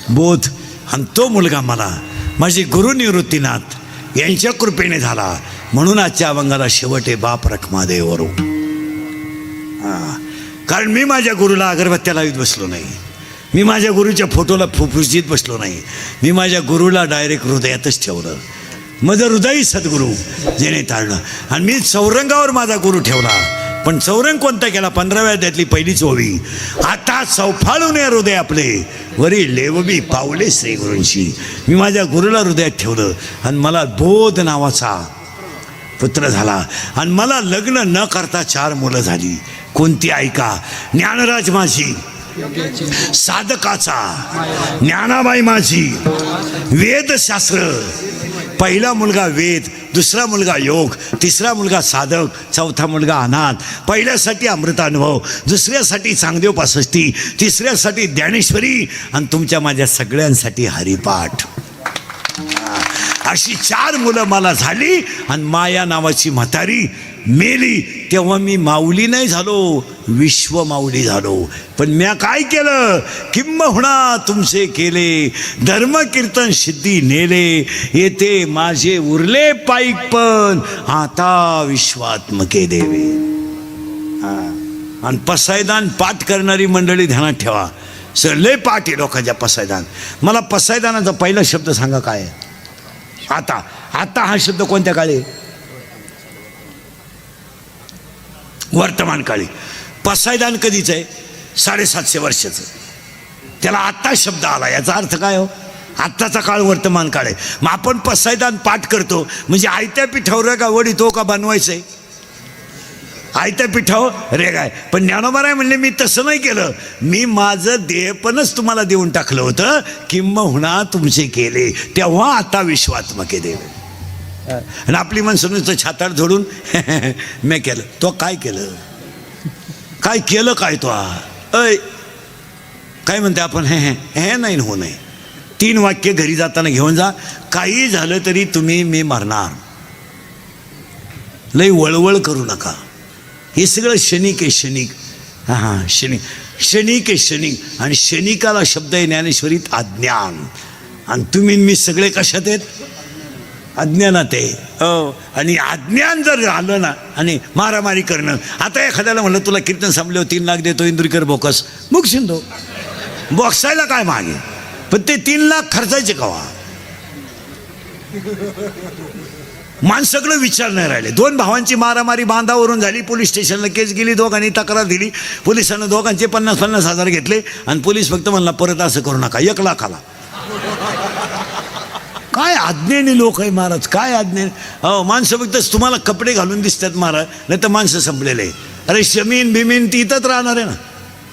Speaker 2: बोध आणि तो मुलगा मला माझे गुरु निवृत्तीनाथ यांच्या कृपेने झाला. म्हणून आजच्या अभंगाला शेवट आहे बाप रखमा देवरो. कारण मी माझ्या गुरुला अगरबत्त्या लावीत बसलो नाही, मी माझ्या गुरुच्या फोटोला फुफुशीत बसलो नाही, मी माझ्या गुरुला डायरेक्ट हृदयातच ठेवलं. माझं हृदयी सद्गुरू जेणे ताळलं. आणि मी चौरंगावर माझा गुरु ठेवला. पण चौरंग कोणता केला? 15व्या अध्यायातली पहिलीच ओवी. आता चौफाळून हृदय आपले वरी लेवबी पावले श्री गुरूंशी. मी माझ्या गुरुला हृदयात ठेवलं आणि मला बोध नावाचा पुत्र झाला. आणि मला लग्न न करता 4 मुलं झाली. कोणती ऐका? ज्ञानराज माझी साधकाचा, ज्ञानाबाई माझी वेदशास्त्र. पहिला मुलगा वेद, दुसरा मुलगा योग, तिसरा मुलगा साधक, चौथा मुलगा अनाथ. पहिल्यासाठी अमृतानुभव, दुसऱ्यासाठी चांगदेव 65, तिसऱ्यासाठी ज्ञानेश्वरी आणि तुमच्या माझ्या सगळ्यांसाठी हरिपाठ. अशी 4 मुलं मला झाली. आणि माया नावाची म्हातारी मेली तेव्हा मी माऊली नाही झालो, विश्व माऊली झालो. पण म्या काय केलं? किंबहुना तुमचे केले धर्म कीर्तन सिद्धी नेले. येते माझे उरले पाईक पण आता विश्वात्मके देवे. आणि पसायदान पाठ करणारी मंडळी ध्यानात ठेवा. सर लय पाठ आहे लोकांच्या पसायदान. मला पसायदानाचा पहिला शब्द सांगा काय आहे? आता. आता हा शब्द कोणत्या काळी? वर्तमान काळी. पसायदान कधीच आहे? 750 वर्षाचं. त्याला आत्ता शब्द आला. याचा अर्थ काय हो? आत्ताचा काळ वर्तमान काळ आहे. मग आपण पसायदान पाठ करतो म्हणजे आयत्या पिठावर का वडी तो का बनवायचं आहे? आयत्या पिठावर रे काय. पण ज्ञानोबा म्हणले मी तसं नाही केलं, मी माझं देहपणच तुम्हाला देऊन टाकलं होतं. किंबहुना तुमचे केले तेव्हा आता विश्वात्मके देवे. आणि आपली माणसं नुसतं छाताड झोडून मी केलं. तो काय केलं? काय केलं काय? तो अय काय म्हणते आपण? हे नाही हो नाही. 3 वाक्य घरी जाताना घेऊन जा. काही झालं तरी तुम्ही मी मरणार. लई वळवळ करू नका. हे सगळं क्षणिक आहे. क्षणिक. हां क्षणिक. क्षणिक आहे क्षणिक. आणि क्षणिकाला शब्द आहे ज्ञानेश्वरीत अज्ञान. आणि तुम्ही मी सगळे कशात आहेत? अज्ञानात आहे. हो. आणि अज्ञान जर आलं ना आणि मारामारी करणं. आता एखाद्याला म्हणलं तुला कीर्तन संपल्यावर 3 लाख देतो इंदुरीकर बोकस, मुकशील तो. बॉक्सायला काय मागे? पण ते 3 लाख खर्चायचे कवा? माणसाकडे विचार नाही राहिले. 2 भावांची मारामारी बांधावरून झाली. पोलीस स्टेशनला केस गेली. दोघांनी तक्रार दिली. पोलिसांना दोघांचे 50-50 हजार घेतले. आणि पोलीस फक्त म्हणला परत असं करू नका. 1 लाखाला. काय अज्ञानी लोक आहे महाराज. काय अज्ञानी. हो माणसं फक्त तुम्हाला कपडे घालून दिसतात महाराज, नाही तर माणसं संपलेले आहे. अरे शमीन बिमीन ती इथंच राहणार आहे ना.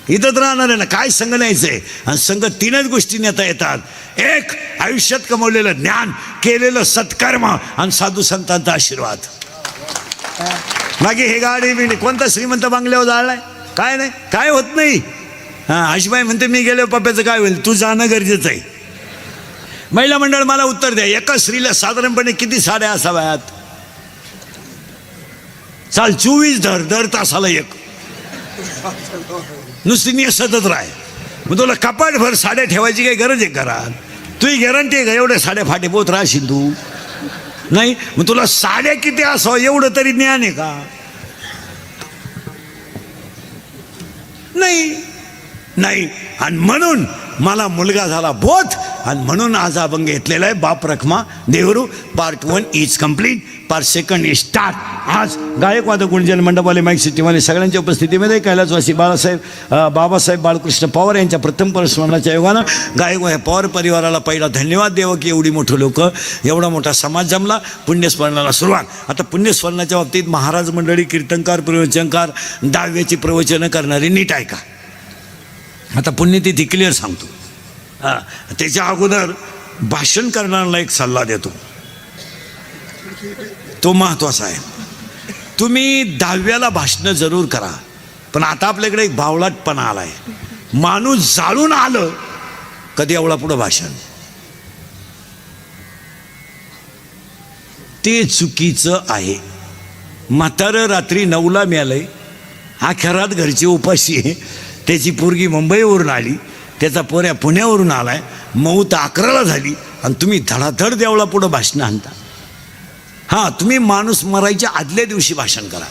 Speaker 2: इथंच राहणार आहे ना. काय संघ न्यायचं आहे? आणि संघ 3च गोष्टी नेता येतात. 1 आयुष्यात कमवलेलं ज्ञान, केलेलं सत्कर्म आणि साधू संतांचा आशीर्वाद. मागे हे गाडी बिडी कोणता श्रीमंत बांगल्यावर जाळलाय? काय नाही. काय होत नाही. हां आशीबाई म्हणते मी गेलो पप्प्याचं काय होईल? तू जाणं गरजेचं आहे. महिला मंडळ मला उत्तर द्या. एका स्त्रीला साधारणपणे किती साड्या असाव्यात? चाल 24 दर तासाला 1. नुसती नेसतच राह. मग तुला कपाटभर साड्या ठेवायची काही गरज आहे घरात? तुझी गॅरंटी आहे का एवढ्या साड्या फाटे पोत राहशील तू? नाही. मग तुला साड्या किती असावं एवढं तरी ज्ञान आहे का? नाही. नाही. आणि म्हणून मला मुलगा झाला बोध. आणि म्हणून आज अभंग घेतलेला आहे बाप रखमा देवरू. Part 1 is complete. Part 2 is start. आज गायकवादक गुंजन मंडपवाले माईक सिटीवाले सगळ्यांच्या उपस्थितीमध्ये कैलासवासी बाबासाहेब बाळकृष्ण पवार यांच्या प्रथम परस्मरणाच्या योगानं गायक पवार परिवाराला पहिला धन्यवाद द्यावं की एवढी मोठं लोक, एवढा मोठा समाज जमला. पुण्यस्मरणाला सुरुवात. आता पुण्यस्मरणाच्या बाबतीत महाराज मंडळी, कीर्तनकार, प्रवचनकार, दहाव्याची प्रवचनं करणारी नीट ऐका. आता पुण्यतिथी क्लिअर सांगतो. त्याच्या अगोदर भाषण करणाऱ्याला एक सल्ला देतो. तो महत्त्वाचा आहे. तुम्ही 10व्याला भाषणं जरूर करा. पण आता आपल्याकडे एक बावळटपणा आलाय. माणूस जाळून आलं कधी एवढा पुढं भाषण. ते चुकीचं आहे. म्हातारं रात्री 9ला मिळालंय. अखेरात घरची उपाशी आहे. त्याची पोरगी मुंबईवरून आली. त्याचा पोऱ्या पुण्यावरून आलाय, मौत 11ला झाली आणि तुम्ही धडाधड देवळा पुढं भाषणं आणता. हां, तुम्ही माणूस मरायच्या आदल्या दिवशी भाषण करा.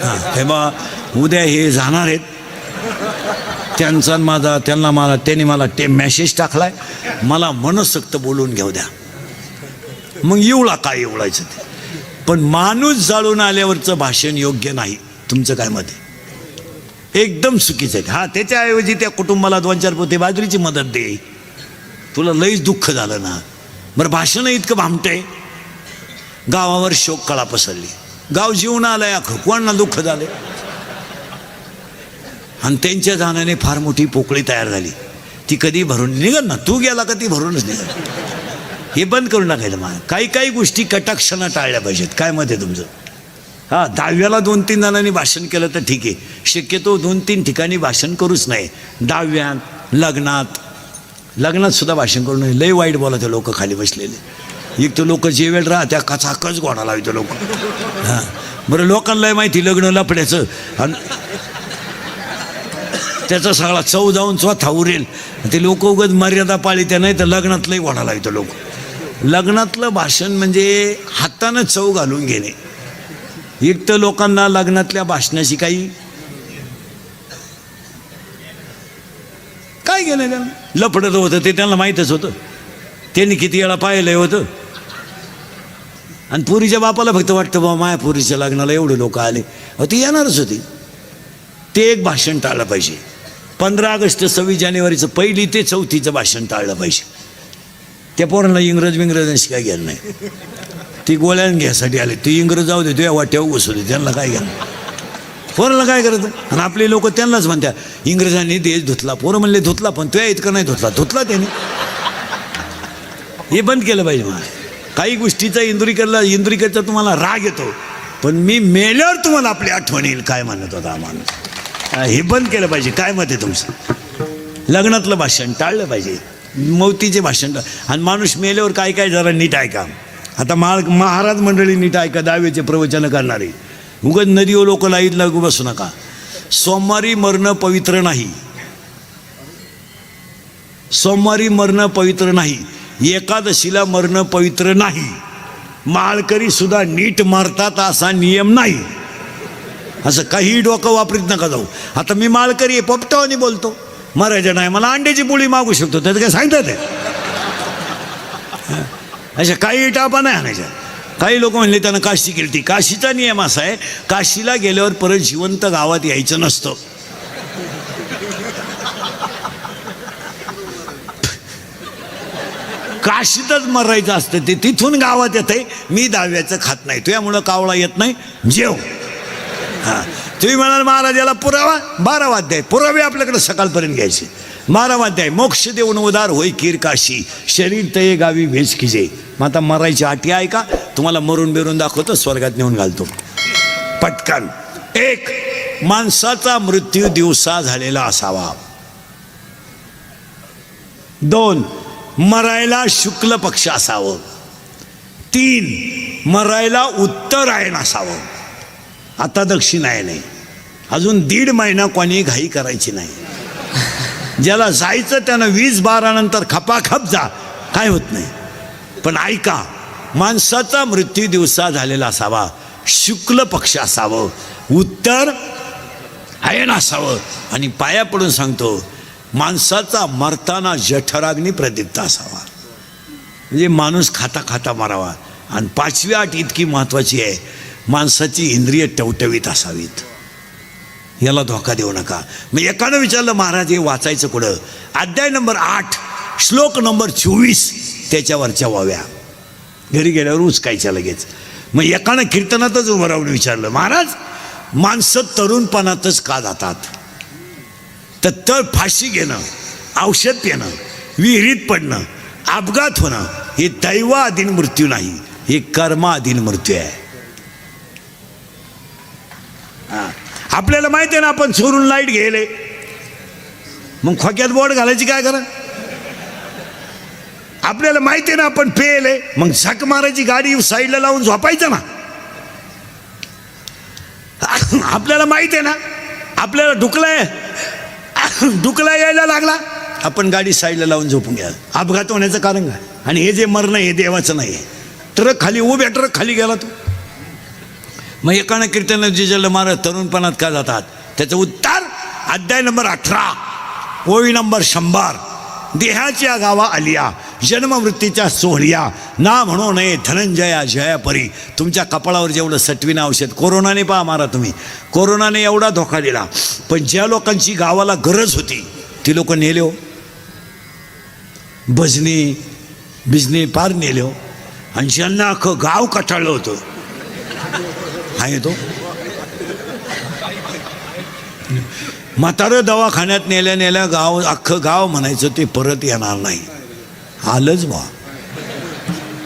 Speaker 2: हां, हे बा उद्या हे जाणार आहेत, त्यांचा त्यांनी मला ते मेसेज टाकलाय, मला मनसोक्त बोलून घेऊ द्या. मग एवढा काय एवढायचं ते. पण माणूस जाळून आल्यावरचं भाषण योग्य नाही. तुमचं काय मत आहे? एकदम चुकीचं आहे. हा, त्याच्याऐवजी त्या कुटुंबाला 2-4 पोते बाजरीची मदत दे. तुला लईच दुःख झालं ना. बरं, भाषण इतकं भामटंय, गावावर शोक कळा पसरली, गाव जीवन आलंय, अख्खं कोणाला दुःख झालं. आणि त्यांच्या जाण्याने फार मोठी पोकळी तयार झाली. ती कधी भरून निघल ना, तू गेला का ती भरूनच निघल. हे बंद करून टाकायला. मग काही गोष्टी कटाक्षानं टाळल्या पाहिजेत. काय मत आहे तुमचं? हां, 10व्याला 2-3 जणांनी भाषण केलं तर ठीक आहे. शक्यतो 2-3 ठिकाणी भाषण करूच नाही. 10व्यात, लग्नात सुद्धा भाषण करू नये. लय वाईट बोला ते लोक खाली बसलेले. एक तर लोक जेवेल त्या कचाकच गोडा लावतो लोक. हां, बरं, लोकांना माहिती लग्न लफड्याचं आणि त्याचा सगळा चव जाऊन स्वतः उरेल. ते लोक उगत मर्यादा पाळीत्या, नाही तर लग्नातलंही गोडा लावतो लोक. लग्नातलं भाषण म्हणजे हातानं चव घालून घेणे. एक तर लोकांना लग्नातल्या भाषणाशी काही काय गेलं, त्यांना लफडत होतं ते त्यांना माहीतच होतं. त्यांनी किती वेळा पाहिलं होतं. आणि पुरीच्या बापाला फक्त वाटतं बाबा माया पुरीच्या लग्नाला एवढे लोक आले, ती येणारच होती. ते एक भाषण टाळलं पाहिजे. 15 ऑगस्ट 26 जानेवारीचं 1 ते 4 भाषण टाळलं पाहिजे. त्या पोरांना इंग्रजांशी काय घ्यायला नाही. ती गोळ्यान घ्यायसाठी आले. ते इंग्रज जाऊ दे, तुझ्या वाट्यावर घुसवले, त्यांना काय घ्या. पोरांना काय करायचं? आणि आपले लोक त्यांनाच म्हणतात इंग्रजांनी देश धुतला. पोरं म्हणले धुतला, पण तुझ्या इतकं नाही धुतला त्याने. हे बंद केलं पाहिजे. मला काही गोष्टीचा इंदुरीकरचा तुम्हाला राग येतो, पण मी मेल्यावर तुम्हाला आपली आठवण येईल काय म्हणत होता आम्हाला. हे बंद केलं पाहिजे. काय मत आहे तुमचं? लग्नातलं भाषण टाळलं पाहिजे, मौतीचे भाषण. आणि माणूस मेल्यावर काय जरा नीट ऐका. आता महाराज मंडळी नीट ऐका, 10वेचे प्रवचन करणारे. उगाच नदीवर लोक लाईत लागू बसू नका. सोमवारी मरणं पवित्र नाही. सोमवारी मरणं पवित्र नाही. एकादशीला मरणं पवित्र नाही. माळकरी सुद्धा नीट मरतात असा नियम नाही. असं काही डोकं वापरीत नका जाऊ. आता मी माळकरी आहे, पोपटावानी बोलतो, मरायचं नाही, मला अंड्याची पोळी मागू शकतो, त्याचं काय सांगतात ते? अशा काही टापा नाही आणायच्या. काही लोक म्हणले त्यानं काशी केली ती. काशीचा नियम असा आहे, काशीला गेल्यावर परत जिवंत गावात यायचं नसतं. काशीतच मरायचं असतं. ते तिथून गावात येतंय. मी 10व्याचं खात नाही, तुझ्यामुळं कावळा येत नाही, जेव. हां, तुम्ही म्हणाल महाराजाला पुरावा, 12 वाद्य. पुरावे आपल्याकडे सकाळपर्यंत घ्यायचे. 12 वाद्य. मोक्ष देऊन उदार होई कीर काशी, शरीर तये गावी भेज किजे. मग आता मरायची आटी आहे का? तुम्हाला मरून बिरून दाखवतो, स्वर्गात नेऊन घालतो पटकन. 1. माणसाचा मृत्यू दिवसा झालेला असावा. 2. मरायला शुक्ल पक्ष असावं. 3. मरायला उत्तरायण असावं. आता दक्षिणायन आहे. अजून 1.5 महिना कोणी घाई करायची नाही. ज्याला जायचं त्यानं 20-12 नंतर खपाखप जा, काय होत नाही. पण ऐका, माणसाचा मृत्यू दिवसा झालेला असावा, शुक्ल पक्ष असावं, उत्तर आयन असावं. आणि पाया पडून सांगतो, माणसाचा मरताना जठराग्नी प्रदीप्त असावा. म्हणजे माणूस खाता खाता मरावा. आणि 5वी अट इतकी महत्त्वाची आहे, माणसाची इंद्रिय टवटवीत असावीत. याला धोका देऊ नका. मग एकानं विचारलं महाराज हे वाचायचं कुठं? अध्याय नंबर 8 श्लोक नंबर 24 त्याच्यावरच्या वाव्या घरी गेल्यावर उचकायच्या लगेच. मग एकानं कीर्तनातच उभं राहून विचारलं, महाराज माणसं तरुणपणातच का जातात? तर फाशी घेणं, औषध पिणं, विहिरीत पडणं, अपघात होणं हे दैवाधीन मृत्यू नाही, हे कर्माधीन मृत्यू आहे. आपल्याला माहिती आहे ना, आपण चोरून लाईट घ्यायले, मग खोक्यात बोट घालायची काय करा? आपल्याला माहिती आहे ना, आपण पेले, मग झक मारायची, गाडी साईडला लावून झोपायचं ना. आपल्याला माहिती आहे ना, आपल्याला ढुकलंय, डुकला यायला लागला, आपण गाडी साईडला लावून झोपून घ्या. अपघात होण्याचं कारण काय? आणि हे जे मरण हे देवाचं नाही. ट्रक खाली उभ्या ट्रक खाली गेला तो. मग एकानं कीर्तन जिजलं मारत तरुणपणात का जातात, त्याचं उत्तर अध्याय नंबर 18 ओळी नंबर 100. देहाच्या गावा आलिया जन्मवृत्तीच्या सोहळ्या ना म्हणू नये धनंजया जयापरी. तुमच्या कपाळावर जेवढं सटवीनं औषध, कोरोनाने पहा मारा तुम्ही, कोरोनाने एवढा धोका दिला, पण ज्या लोकांची गावाला गरज होती ती लोक नेले हो, भजनी बिजनी पार नेले हो. आणि ज्यांना अख्खं गाव कटाळलं होतं आहे तो म्हातारं दवाखान्यात नेल्या गाव अख्खं गाव म्हणायचं ते परत येणार नाही. आलंच बा.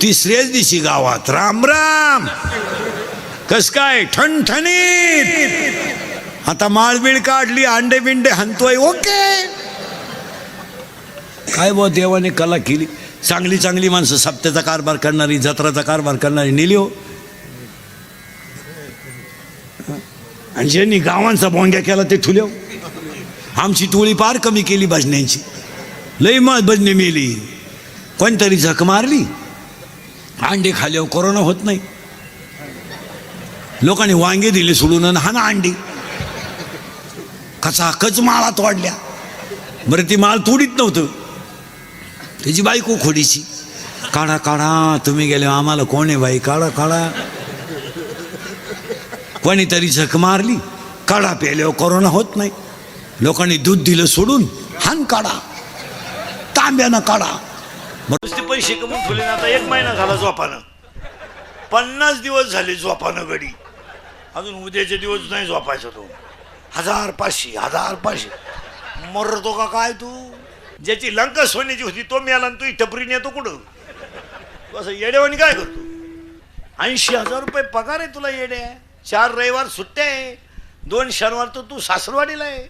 Speaker 2: तिसऱ्याच दिवशी गावात राम राम, कस काय ठणठणीत. आता माळबीळ काढली, अंडे बिंडे हंतोय, ओके. काय बा देवाने कला केली. चांगली चांगली माणसं सप्त्याचा कारभार करणारी, जत्राचा कारभार करणारी नेली हो. आणि ज्यांनी गावांचा बोंग्या केला ते ठुले हो. आमची टोळी पार कमी केली भजन्यांची, लई मग भजने मेली. कोणतरी झक मारली, अंडे खाल्यावर कोरोना होत नाही. लोकांनी वांगे दिले सोडून आणि हा ना अंडी कचाकच माळा तोडल्या. बरं ती माळ तोडीत नव्हतं, त्याची बायको खोडीची. काढा काढा तुम्ही गेले, आम्हाला कोण आहे बाई, काढा काढा. कोणीतरी झक मारली, काढा प्यायल्यावर कोरोना होत नाही. लोकांनी दूध दिलं सोडून, हान काढा, तांब्यानं काढा. नुसते पैसे कमवून ठेवले ना. आता 1 महिना झाला झोपानं, 50 दिवस झाले झोपानं गडी. अजून उद्याचे दिवस नाही झोपायचा तो. 1500 1500 मरतो का काय तू? ज्याची लंका सोन्याची होती तो मिळाला आणि तू टपरीने येतो कुठं? तू असं येड्यावानी काय करतो? 80,000 रुपये पगार आहे तुला येड्या. 4 रविवार सुट्ट्या आहे, 2 शनिवार तर तू सासरवाडीला आहे.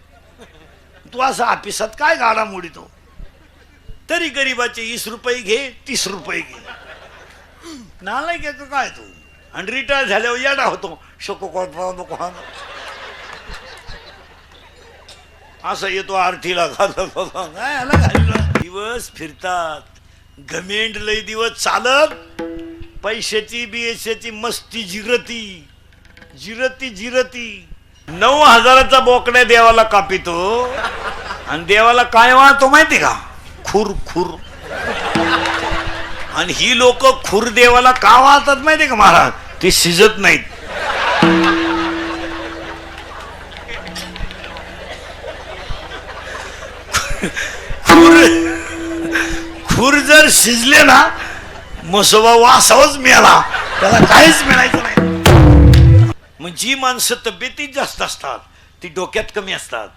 Speaker 2: तू असं ऑफिसात काय गाडा मोडितो? तरी गरीबाचे 20 रुपये घे, 30 रुपये घे. नालायक घेतो काय तू? आणि रिटायर झाल्यावर येडा होतो, शोको असं येतो आरतीला. दिवस फिरतात, घमेंड लय दिवस चालत. पैशाची बीएसची मस्ती जिरती जिरती जिरती. 9,000चा बोकड्या देवाला कापितो आणि देवाला काय वाहतो माहिती का? खुर खुर. आणि ही लोक खुर देवाला का वाहतात माहिती का महाराज? ते शिजत नाहीत. खुर जर शिजले ना, मसोबा वासावच मिळाला, त्याला काहीच मिळायचं नाही. मग जी माणसं तब्येतीत जास्त असतात ती डोक्यात कमी असतात.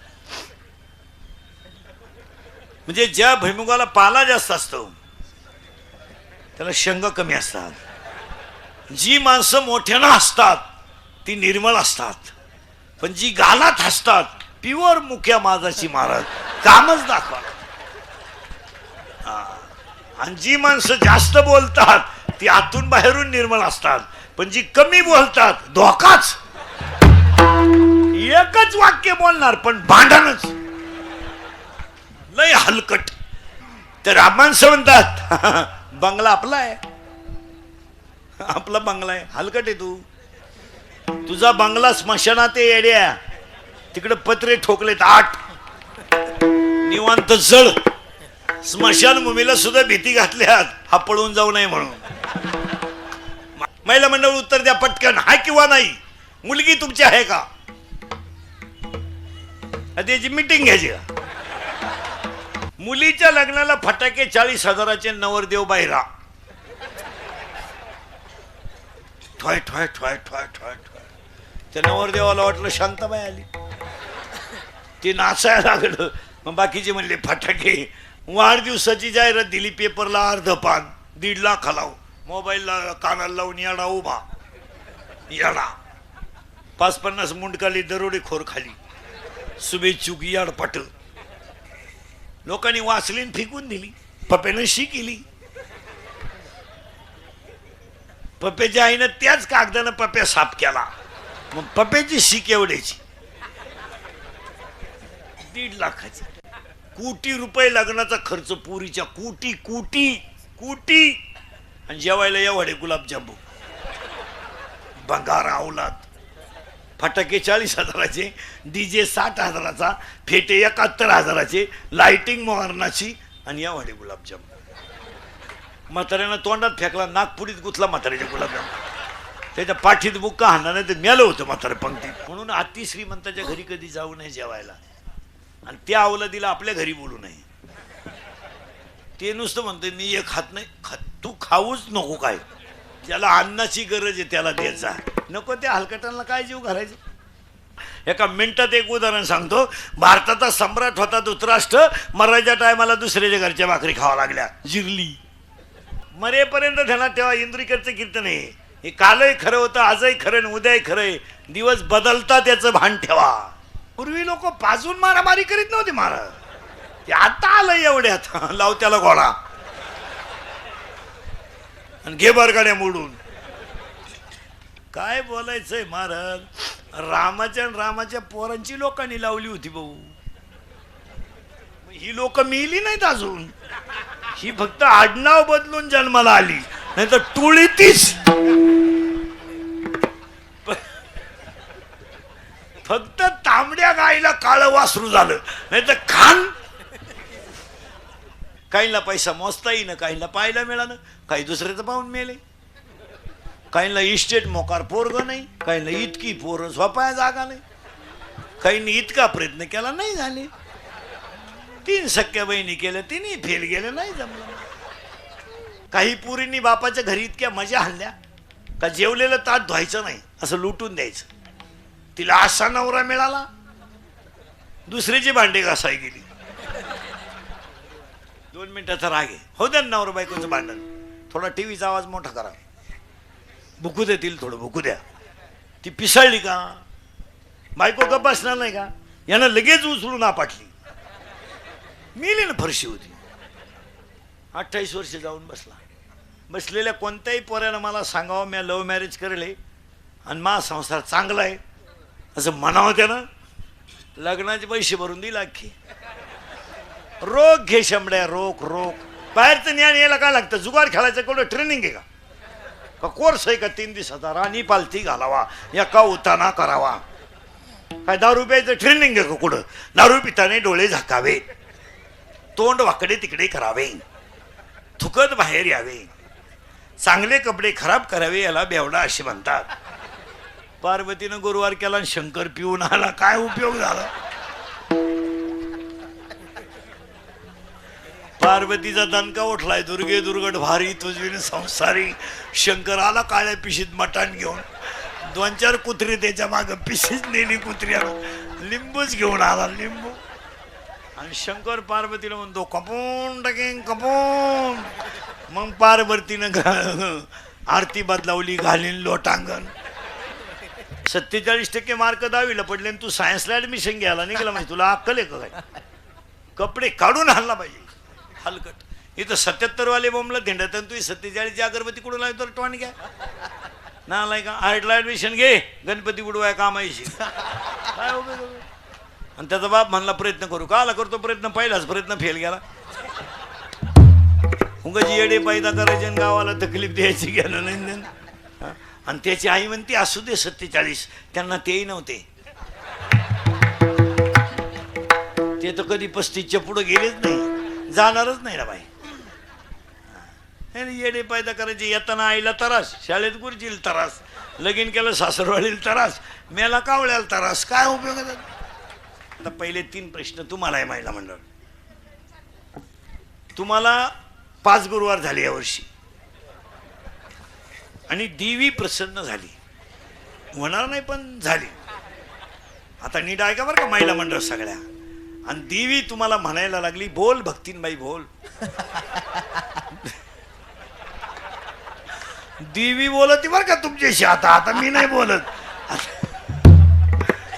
Speaker 2: म्हणजे ज्या भुईमुगाला पाला जास्त असतो त्याला शेंग कमी असतात. जी माणसं मोठ्यानं हसतात ती निर्मळ असतात. पण जी गालात हसतात, प्युअर मुख्या माझाची महाराज, कामच दाखवा. आणि जी माणसं जास्त बोलतात ती आतून बाहेरून निर्मळ असतात. पण जी कमी बोलतात धोकाच. एकच वाक्य बोलणार पण भांडणच, लय हलकट. तर माणसं म्हणतात बंगला आपला आहे, आपला बंगला आहे. हलकट आहे तू. तुझा बंगला स्मशानात आहे येड्या. तिकडे पत्रे ठोकलेत 8, निवांत जळ. स्मशानभूमीला सुद्धा भीती घातल्यात, हा पळून जाऊ नये म्हणून. महिला मंडळ उत्तर द्या पटकन, हाय किंवा नाही. मुलगी तुमची आहे का? त्याची मीटिंग घ्यायची का? मुलीच्या लग्नाला फटाके 40,000चे नवरदेव बाहेरा. ठोय ठोय ठोय ठोय ठोय ठोय. त्या नवरदेवाला वाटलं शांताबाई आली, ते नाचायला लागलं. मग बाकीचे म्हणले फटाके. वाढदिवसाची जाहिरात दिली पेपरला, अर्ध पान, 1.5 लाख लाव. मोबाईलला कानाला लावून येडा उभा, येडा. 50-50 मुंडकाली दरोडेखोर खाली, शुभेच्छुक याडपट. लोकांनी वासलीन फेकून दिली, पप्यानं शी केली. पप्याच्या आईनं त्याच कागदानं पप्या साफ केला. मग पप्याची शी केवढ्याची?
Speaker 1: 1.5 लाखाची. कोटी रुपये लग्नाचा खर्च पुरीच्या, कोटी कोटी कोटी. आणि जेवायला एवढे गुलाबजांबू, बंगार अवलाद, फटाके 40,000चे, DJ 60,000चा, फेटे 71,000चे, लाइटिंग मोहरणाची आणि एवढे गुलाबजांबू. म्हाताऱ्यानं तोंडात फेकला, नागपुडीत गुतला म्हाताऱ्याच्या गुलाबजांबू. त्याच्या पाठीत बुक्का हाणला नाही तर मेलं होतं म्हातारे पंक्तीत. म्हणून अति श्रीमंताच्या घरी कधी जाऊ नये जेवायला, आणि त्या अवलादीला आपल्या घरी बोलू नये. ते नुसतं म्हणते मी एक खात नाही. तू खाऊच नको, काय ज्याला अन्नाची गरज आहे त्याला द्यायचा, नको त्या हलकटांना काय जीव घालायचं. एका मिनिटात एक उदाहरण सांगतो. भारताचा सम्राट होता धृतराष्ट्र, मरायच्या टायमाला दुसऱ्याच्या घरच्या भाकरी खावा लागल्या, जिरली. मरेपर्यंत ध्यानात ठेवा, इंद्रिकरचं कीर्तन आहे हे. कालही खरं होतं, आजही खरं, उद्याही खरंय. दिवस बदलता त्याचं भान ठेवा. पूर्वी लोक पाजून मारामारी करीत नव्हते महाराज, ते आता आलं एवढ्यात. लाव त्याला घोडा आणि घे बरगाड्या मोडून. काय बोलायचंय महाराज. रामाच्या पोरांची लोकांनी लावली होती भाऊ. ही लोक मिली नाहीत अजून, ही फक्त आडनाव बदलून जन्माला आली, नाही तर टोळी तीच. फक्त तांबड्या गायला काळं वासरू झालं, नाही तर खान. काहींना पैसा मोजता येईन, काहींना पाहायला मिळालं, काही दुसऱ्याचं पाहून मेले. काहींना इस्टेट मोकार पोरग नाही, काहींना इतकी पोरं झोपाया जागा नाही, काहींनी इतका प्रयत्न केला नाही झाले. 3 सख्या बहिणी केल्या, तिन्ही फेल गेले, नाही जमलं. काही पुरींनी बापाच्या घरी इतक्या मजा आणल्या का जेवलेलं ताट धुवायचं नाही, असं लुटून द्यायचं. तिला असा नवरा मिळाला, दुसऱ्याची भांडे घासाय गेली. 2 मिनिटाचा राग आहे, हो द्या नवरा बायकोचं भांडण. थोडा टीव्हीचा आवाज मोठा करा, भुकू देतील, थोडं भुकू द्या. ती पिसळली का, बायको गप्प बसणार नाही का, यानं लगेच उचलून आपटली, मेली ना. फरशी होती, 28 वर्ष जाऊन बसला. बसलेल्या कोणत्याही पोऱ्यानं मला सांगावं मी लव्ह मॅरेज करेल आणि मा संसार चांगला आहे असं म्हणावं त्यानं, लग्नाचे पैसे भरून दिला की. रोग घे शंभड्या, रोग रोग. बाहेरचं ज्ञान यायला काय लागतं, जुगार खेळायचं कुठं ट्रेनिंग आहे का कोर्स आहे का 3 दिवसाचा, राणी पालथी घालावा, एका उताना करावा. काय दारू प्यायचं ट्रेनिंग आहे का कुठं. दारू पिताने डोळे झाकावे, तोंड वाकडे तिकडे करावे, थुकत बाहेर यावे, चांगले कपडे खराब करावे, याला बेवडा असे म्हणतात. पार्वतीनं गुरुवार केला आणि शंकर पिऊन आला, काय उपयोग झाला. पार्वतीचा दणका उठलाय, दुर्गे दुर्गट भारी तुझी संसारी. शंकर आला काळ्या पिशीत मटाण घेऊन, 2-4 कुत्री त्याच्या माग, पिशीच नेली कुत्र्या, लिंबूच घेऊन आला, लिंबू. आणि शंकर पार्वतीला म्हणतो कपून टाकेन कपून. मग पार्वतीनं आरती बदलावली, घालीन लोटांगण. 47% मार्क 10वीला पडले आणि तू सायन्सला ऍडमिशन घ्यायला निघाला, म्हणजे तुला अक्कल आहे का काय. कपडे काढून आणला पाहिजे हलकट. इथं 77 वाले बोंबला धेंडत, आणि तुझी 47ची अगरबत्ती कुठून लावली तर टॉन घ्या ना. लाय का आर्टला ऍडमिशन घे, गणपती बुडवाय कामायची काय उपयोग. आणि त्याचा बाप म्हणला प्रयत्न करू, काला करतो प्रयत्न, पहिलाच प्रयत्न फेल गेला. उगाची येडे पैदा करायचे आणि गावाला तकलीफ द्यायची गेलं नाही. आणि त्याची आई म्हणते असू दे 47, त्यांना तेही नव्हते, ते तर कधी 35च्या पुढे गेलेच नाही, जाणारच नाही ना बाई. येडे पैदा करायचे. येताना आईला त्रास, शाळेत गुरुजीला त्रास, लगीन केलं सासरवाडीला त्रास, मेला कावळ्याला त्रास, काय उपयोग आहे. आता पहिले 3 प्रश्न तुम्हाला आहे महिला मंडळ. तुम्हाला 5 गुरुवार झाले यावर्षी आणि देवी प्रसन्न झाली, होणार नाही पण झाली. आता नीट ऐका बरं का महिला मंडळ सगळ्या. आणि देवी तुम्हाला म्हणायला लागली, बोल भक्तीनबाई बोल. देवी बोलती बरं का तुमच्याशी. आता मी नाही बोलत.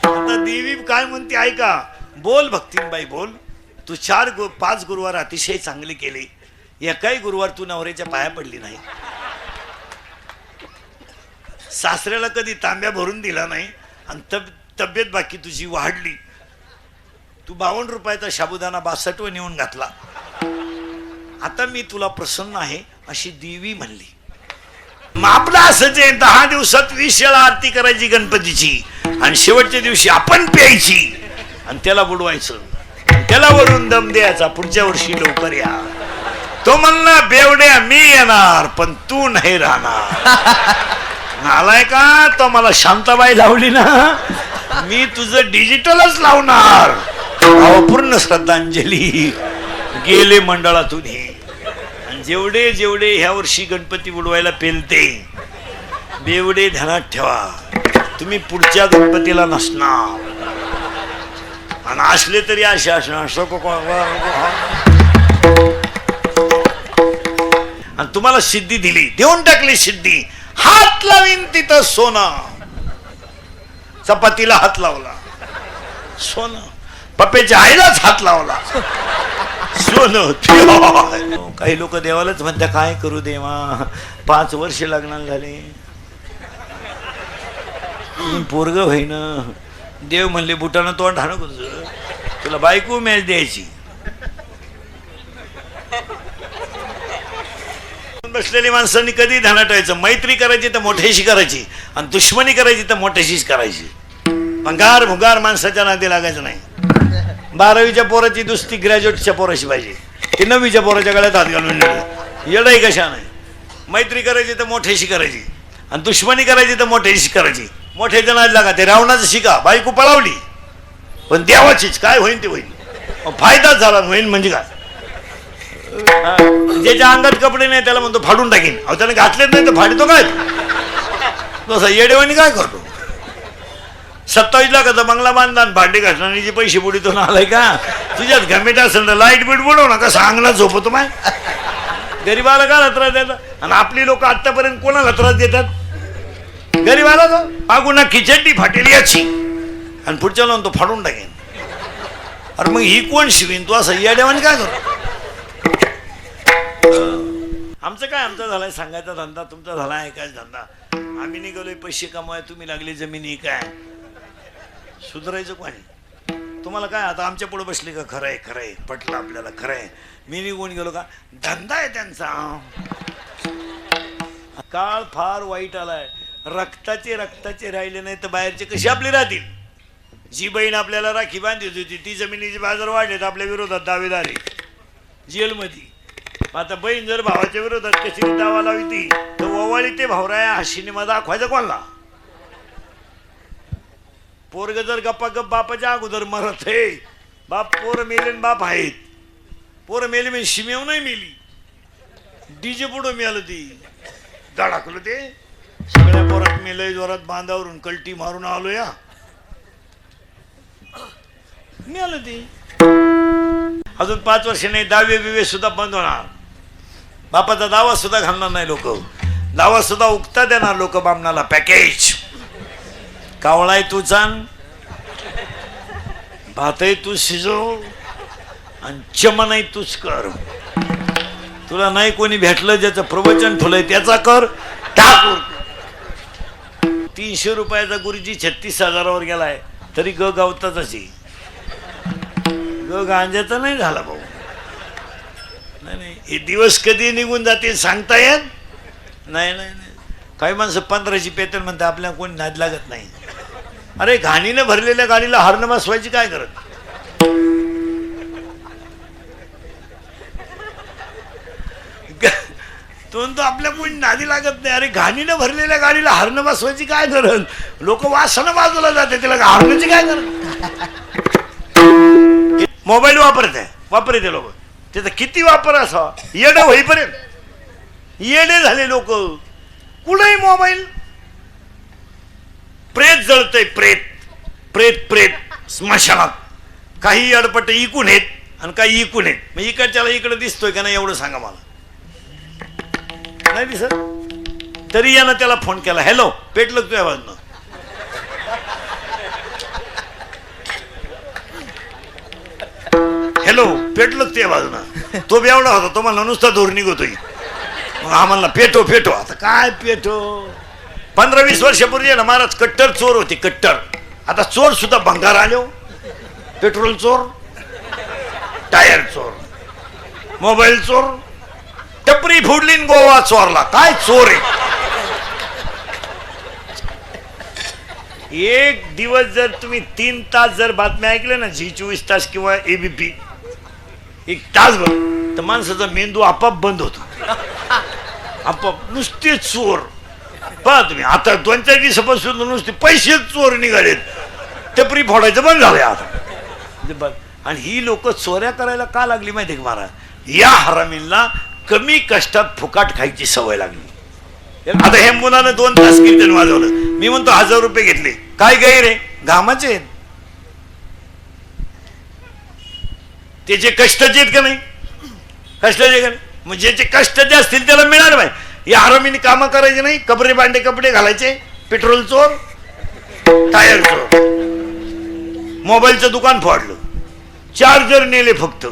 Speaker 1: आता देवी काय म्हणते ऐका, बोल भक्तीनबाई बोल. तू 5 गुरुवार अतिशय चांगले केले, एकाही गुरुवार तू नवऱ्याच्या पाया पडली नाही, सासऱ्याला कधी तांब्या भरून दिला नाही, आणि तब्येत बाकी तुझी वाढली. तू 52 रुपयाचा साबुदाणा 62 वर नेऊन घातला. आता मी तुला प्रसन्न आहे अशी देवी म्हणली. मग आपलं असंच आहे, 10 दिवसात 20 वेळा आरती करायची गणपतीची आणि शेवटच्या दिवशी आपण प्यायची आणि त्याला बुडवायचं, त्याला वरून दम द्यायचा, पुढच्या वर्षी लवकर या. तो म्हणला बेवड्या मी येणार पण तू नाही राहणार. आलाय का तो मला शांताबाई लावली ना, मी तुझं डिजिटलच लावणार. पूर्ण श्रद्धांजली. गेले मंडळातून हे. आणि जेवढे जेवढे ह्या वर्षी गणपती बुडवायला पेलते बेवडे ध्यानात ठेवा, तुम्ही पुढच्या गणपतीला नसणार आणि असले तरी असे असणार. आणि तुम्हाला सिद्धी दिली, देऊन टाकली सिद्धी. हात लावीन तिथं सोनं. चपातीला हात लावला सोनं, पप्पेच्या आईलाच हात लावला सोनं. काही लोक देवालाच म्हणतात काय करू देवा, 5 वर्ष लग्नाला झाले पोरग होईन. देव म्हणले बुटानं तोंड हाणू तुला बायको मॅच द्यायची. बसलेली माणसांनी कधी ध्यानात ठेवायचं, मैत्री करायची तर मोठ्याशी करायची आणि दुश्मनी करायची तर मोठ्याशीच करायची. भंगार भुगार माणसाच्या नादी लागायचं नाही. 12वीच्या पोराची दुसरी ग्रॅज्युएटच्या पोराशी पाहिजे, ती 9वीच्या पोराच्या गळ्यात हात घालून येडाई कशा नाही. मैत्री करायची तर मोठ्याशी करायची आणि दुश्मनी करायची तर मोठ्याशी करायची. मोठ्याच्या नादी लागा. ते रावणाचं शिका, बायको पळावली पण देवाचीच, काय होईल ते होईल. फायदाच झाला होईल म्हणजे काय. ज्याच्या अंगात कपडे नाही त्याला म्हणतो फाडून टाकीन. अहो त्याने घातलेच नाही तर फाडतो काय तसं येडेवानी काय करतो. 27 लाखाचा बंगला बांधला भांडी घासणारी पैसे बुडीतो ना. आलाय का तुझ्यात घमेट असेल तर लाईट बीट बुडव ना, कसं अंगणात झोपतो माय. गरीबाला का त्रास देतात आणि आपली लोक आतापर्यंत कोणाला त्रास देतात. गरीबाला तो मागून खिचडी फाटेली याची आणि पुढच्याला म्हणतो फाडून टाकेन. अरे मग ही कोण शिवीन तू असं येडेवानी काय करतो. आमचं काय, आमचा झालाय सांगायचा धंदा, तुमचा झालाय ऐकायचा धंदा. आम्ही निघालोय पैसे कमवाय, तुम्ही लागले जमिनी काय. सुधारायचं कोणी. तुम्हाला काय आता आमच्या पुढे बसले का खरंय खरंय पटलं आपल्याला खरंय. मी निघून गेलो का धंदा आहे त्यांचा. काळ फार वाईट आलाय. रक्ताचे राहिले नाही तर बाहेरचे कसे आपले राहतील. जी बहीण आपल्याला राखी बांधत होती ती जमिनीचे बाजार वाढलेत आपल्या विरोधात दावेदारी जेलमध्ये. आता बहीण जर भावाच्या विरोधात कशी दावा लावी ती तर ओवाळी ते भावराया हा सिनेमा दाखवायचा कोणला. पोरग जर गप्पा गप बापाच्या अगोदर मरत हे बाप पोरं मेले बाप आहेत. पोरं मेली म्हणजे शिमेव नाही मेली, डीजे पुढं मिळालं ती धडाकलं ते सगळ्या पोरात मेलय जोरात बांधावरून कलटी मारून आलो या मिळालं ती. अजून 5 वर्ष नाही दावे बिवे सुद्धा बंद होणार. बापाचा दावा सुद्धा घालणार नाही लोक. दावा सुद्धा उगता देणार लोक बामणाला. पॅकेज कावळाय तू चान, भातही तू शिजव आणि चमनही तूच कर. तुला नाही कोणी भेटलं ज्याचं प्रवचन ठेवलंय त्याचा कर टाकूर. 300 रुपयाचा गुरुजी 36,000वर गेलाय तरी ग गावताच ग गांजाचा नाही झाला भाऊ. नाही हे दिवस कधी निघून जातील सांगता येत नाही. काही माणसं 15ची पेतन म्हणते आपल्याला कोणी नाद लागत नाही. अरे घाणीनं भरलेल्या गाडीला हरणं बसवायची काय करत. तो आपल्या कोणी नादी लागत नाही. अरे घाणीनं भरलेल्या गाडीला हरणं बसवायची काय करत. लोक वासना बाजूला जाते त्याला हरण्याची काय करत. मोबाईल वापरते लोक. त्याचा किती वापर असा येडं होईपर्यंत येडे झाले लोक. कुठेही मोबाईल. प्रेत जळतय प्रेत प्रेत प्रेत स्मशानात. काही अडपट इकून येत आणि काही इकून येत. मग इकडच्याला इकडे दिसतोय का नाही एवढं सांगा मला. नाही दिसत तरी यानं त्याला फोन केला. हॅलो पेटलं तुझ्या बाजून. हॅलो पेटलं तुझ्या बाजून. तो बेवडा होता तो मला नुसता धोर निघतोय. मग आम्हाला पेटो पेटो. आता काय पेटो. 15-20 वर्षापूर्वी ना महाराज कट्टर चोर होते कट्टर. आता चोर सुद्धा भंगार आलो. पेट्रोल चोर टायर चोर, मोबाईल चोर, टपरी फोडली न गोवा चोरला. काय चोर आहे. एक दिवस जर तुम्ही 3 तास जर बातम्या ऐकल्या ना, झी 24 तास किंवा एबीपी, एक तासभर, तर माणसाचा मेंदू आपाप बंद होतो. आपाप नुसते चोर. पहा तुम्ही आता 2-4 दिवसापासून नुसते पैसे चोर निघालेत. टपरी फोडायचं बंद झालंय आता. आणि ही लोक चोऱ्या करायला का लागली माहिती का महाराज? या हरामींना कमी कष्टात फुकाट खायची सवय लागली. आता हे मुलानं 2 तास कीर्तन वाजवलं, मी म्हणतो 1000 रुपये घेतले. काय गैर आहे? घामाचे आहेत. त्याचे कष्टाचे आहेत का नाही? कष्टाचे का नाही? मग ज्याचे कष्ट जे असतील त्याला मिळालं पाहिजे. या हरामीने कामं करायचे नाही, कपडे बांडे कपडे घालायचे. पेट्रोल चोर, टायर चोर, मोबाईलचं दुकान फोडलं, चार्जर नेले फक्त.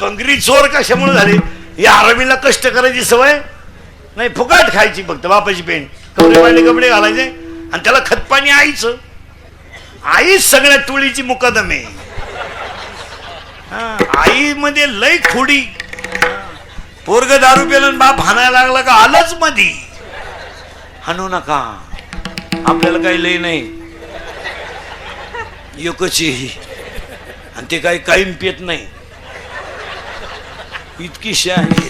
Speaker 1: बंगरी चोर कशामुळे झाले? या हरामीला कष्ट करायची सवय नाही, फुकाट खायची फक्त. बापाची पेंट, कपडे बांडे कपडे घालायचे आणि त्याला खतपाणी आईचं. आईच सगळ्या टोळीची मुकादम आहे. आई मध्ये लय खोडी. पोरग दारू पेलं बाप हाणायला लागला का आलंच मधी. हाणू नका, आपल्याला काही लय नाही. एकच आणि ते काही कायम पेत नाही. इतकी शहाणी.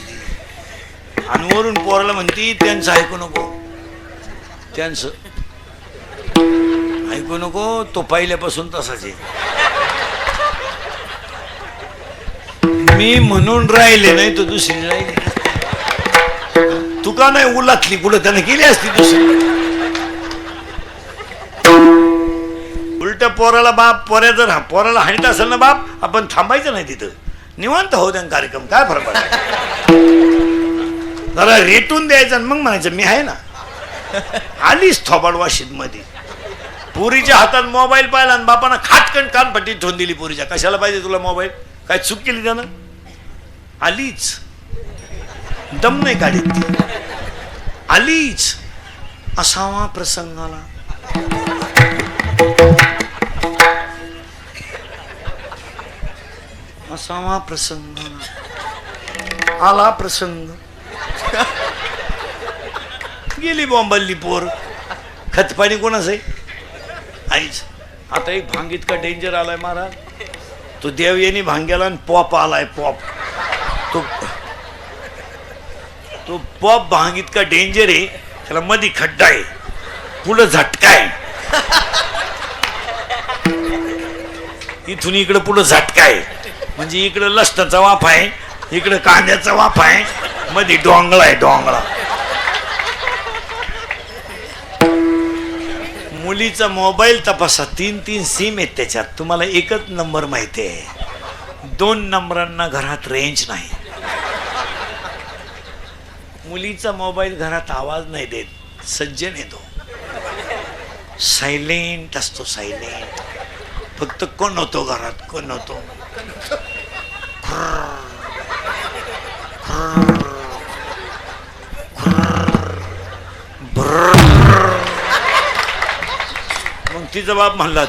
Speaker 1: आणि वरून पोराला म्हणती त्यांचं ऐकू नको, त्यांचं ऐकू नको. तो पहिल्यापासून तसाच आहे. मी म्हणून राहिले नाही तो दुसरी राहिली. तुका नाही उलातली कुठं त्याने केली असती दुसरी. उलट पोराला बाप, पोराला हाणीत असेल ना बाप, आपण थांबायचं नाही तिथं, निवांत हो द्या कार्यक्रम. काय फरक पडला? जरा रेटून द्यायचं आणि मग म्हणायचं मी आहे ना. आलीच थोबाड वाशीत मध्ये. पुरीच्या हातात मोबाईल पाहिला आणि बापानं खाटकन कानपट्टी ठेवून दिली पुरीच्या. कशाला पाहिजे तुला मोबाईल? काय चूक केली त्यानं? आलीच, दम नाही काढीत, आलीच. असावा प्रसंगाला असावा प्रसंगाला आला प्रसंग. गेली बॉम्बल्ली पोर. खतपाणी कोणाच आहे? आईच. आता एक भांगीत का डेंजर आलाय महाराज. तो देव येणी भांग्याला आणि पॉप आलाय. पॉप तो पॉप भांगीत का डेंजर आहे. त्याला मधी खड्डा आहे, पुढं झटका आहे. इथून इकडं पुढं झटका आहे. म्हणजे इकडं लसणाचा वाफ आहे, इकडं कांद्याचा वाफ आहे, मध्ये डोंगळा आहे. डोंगळा. मुलीचा मोबाईल तपासा, 3 सिम आहेत त्याच्यात. तुम्हाला एकच नंबर माहिती आहे, 2 नंबरांना घरात रेंज नाही. मुलीचा मोबाईल घरात आवाज नाही देत, सज्जन येतो, सायलेंट असतो. सायलेंट. फक्त कोण होतो घरात? कोण होतो? मग तिचा बाप म्हणला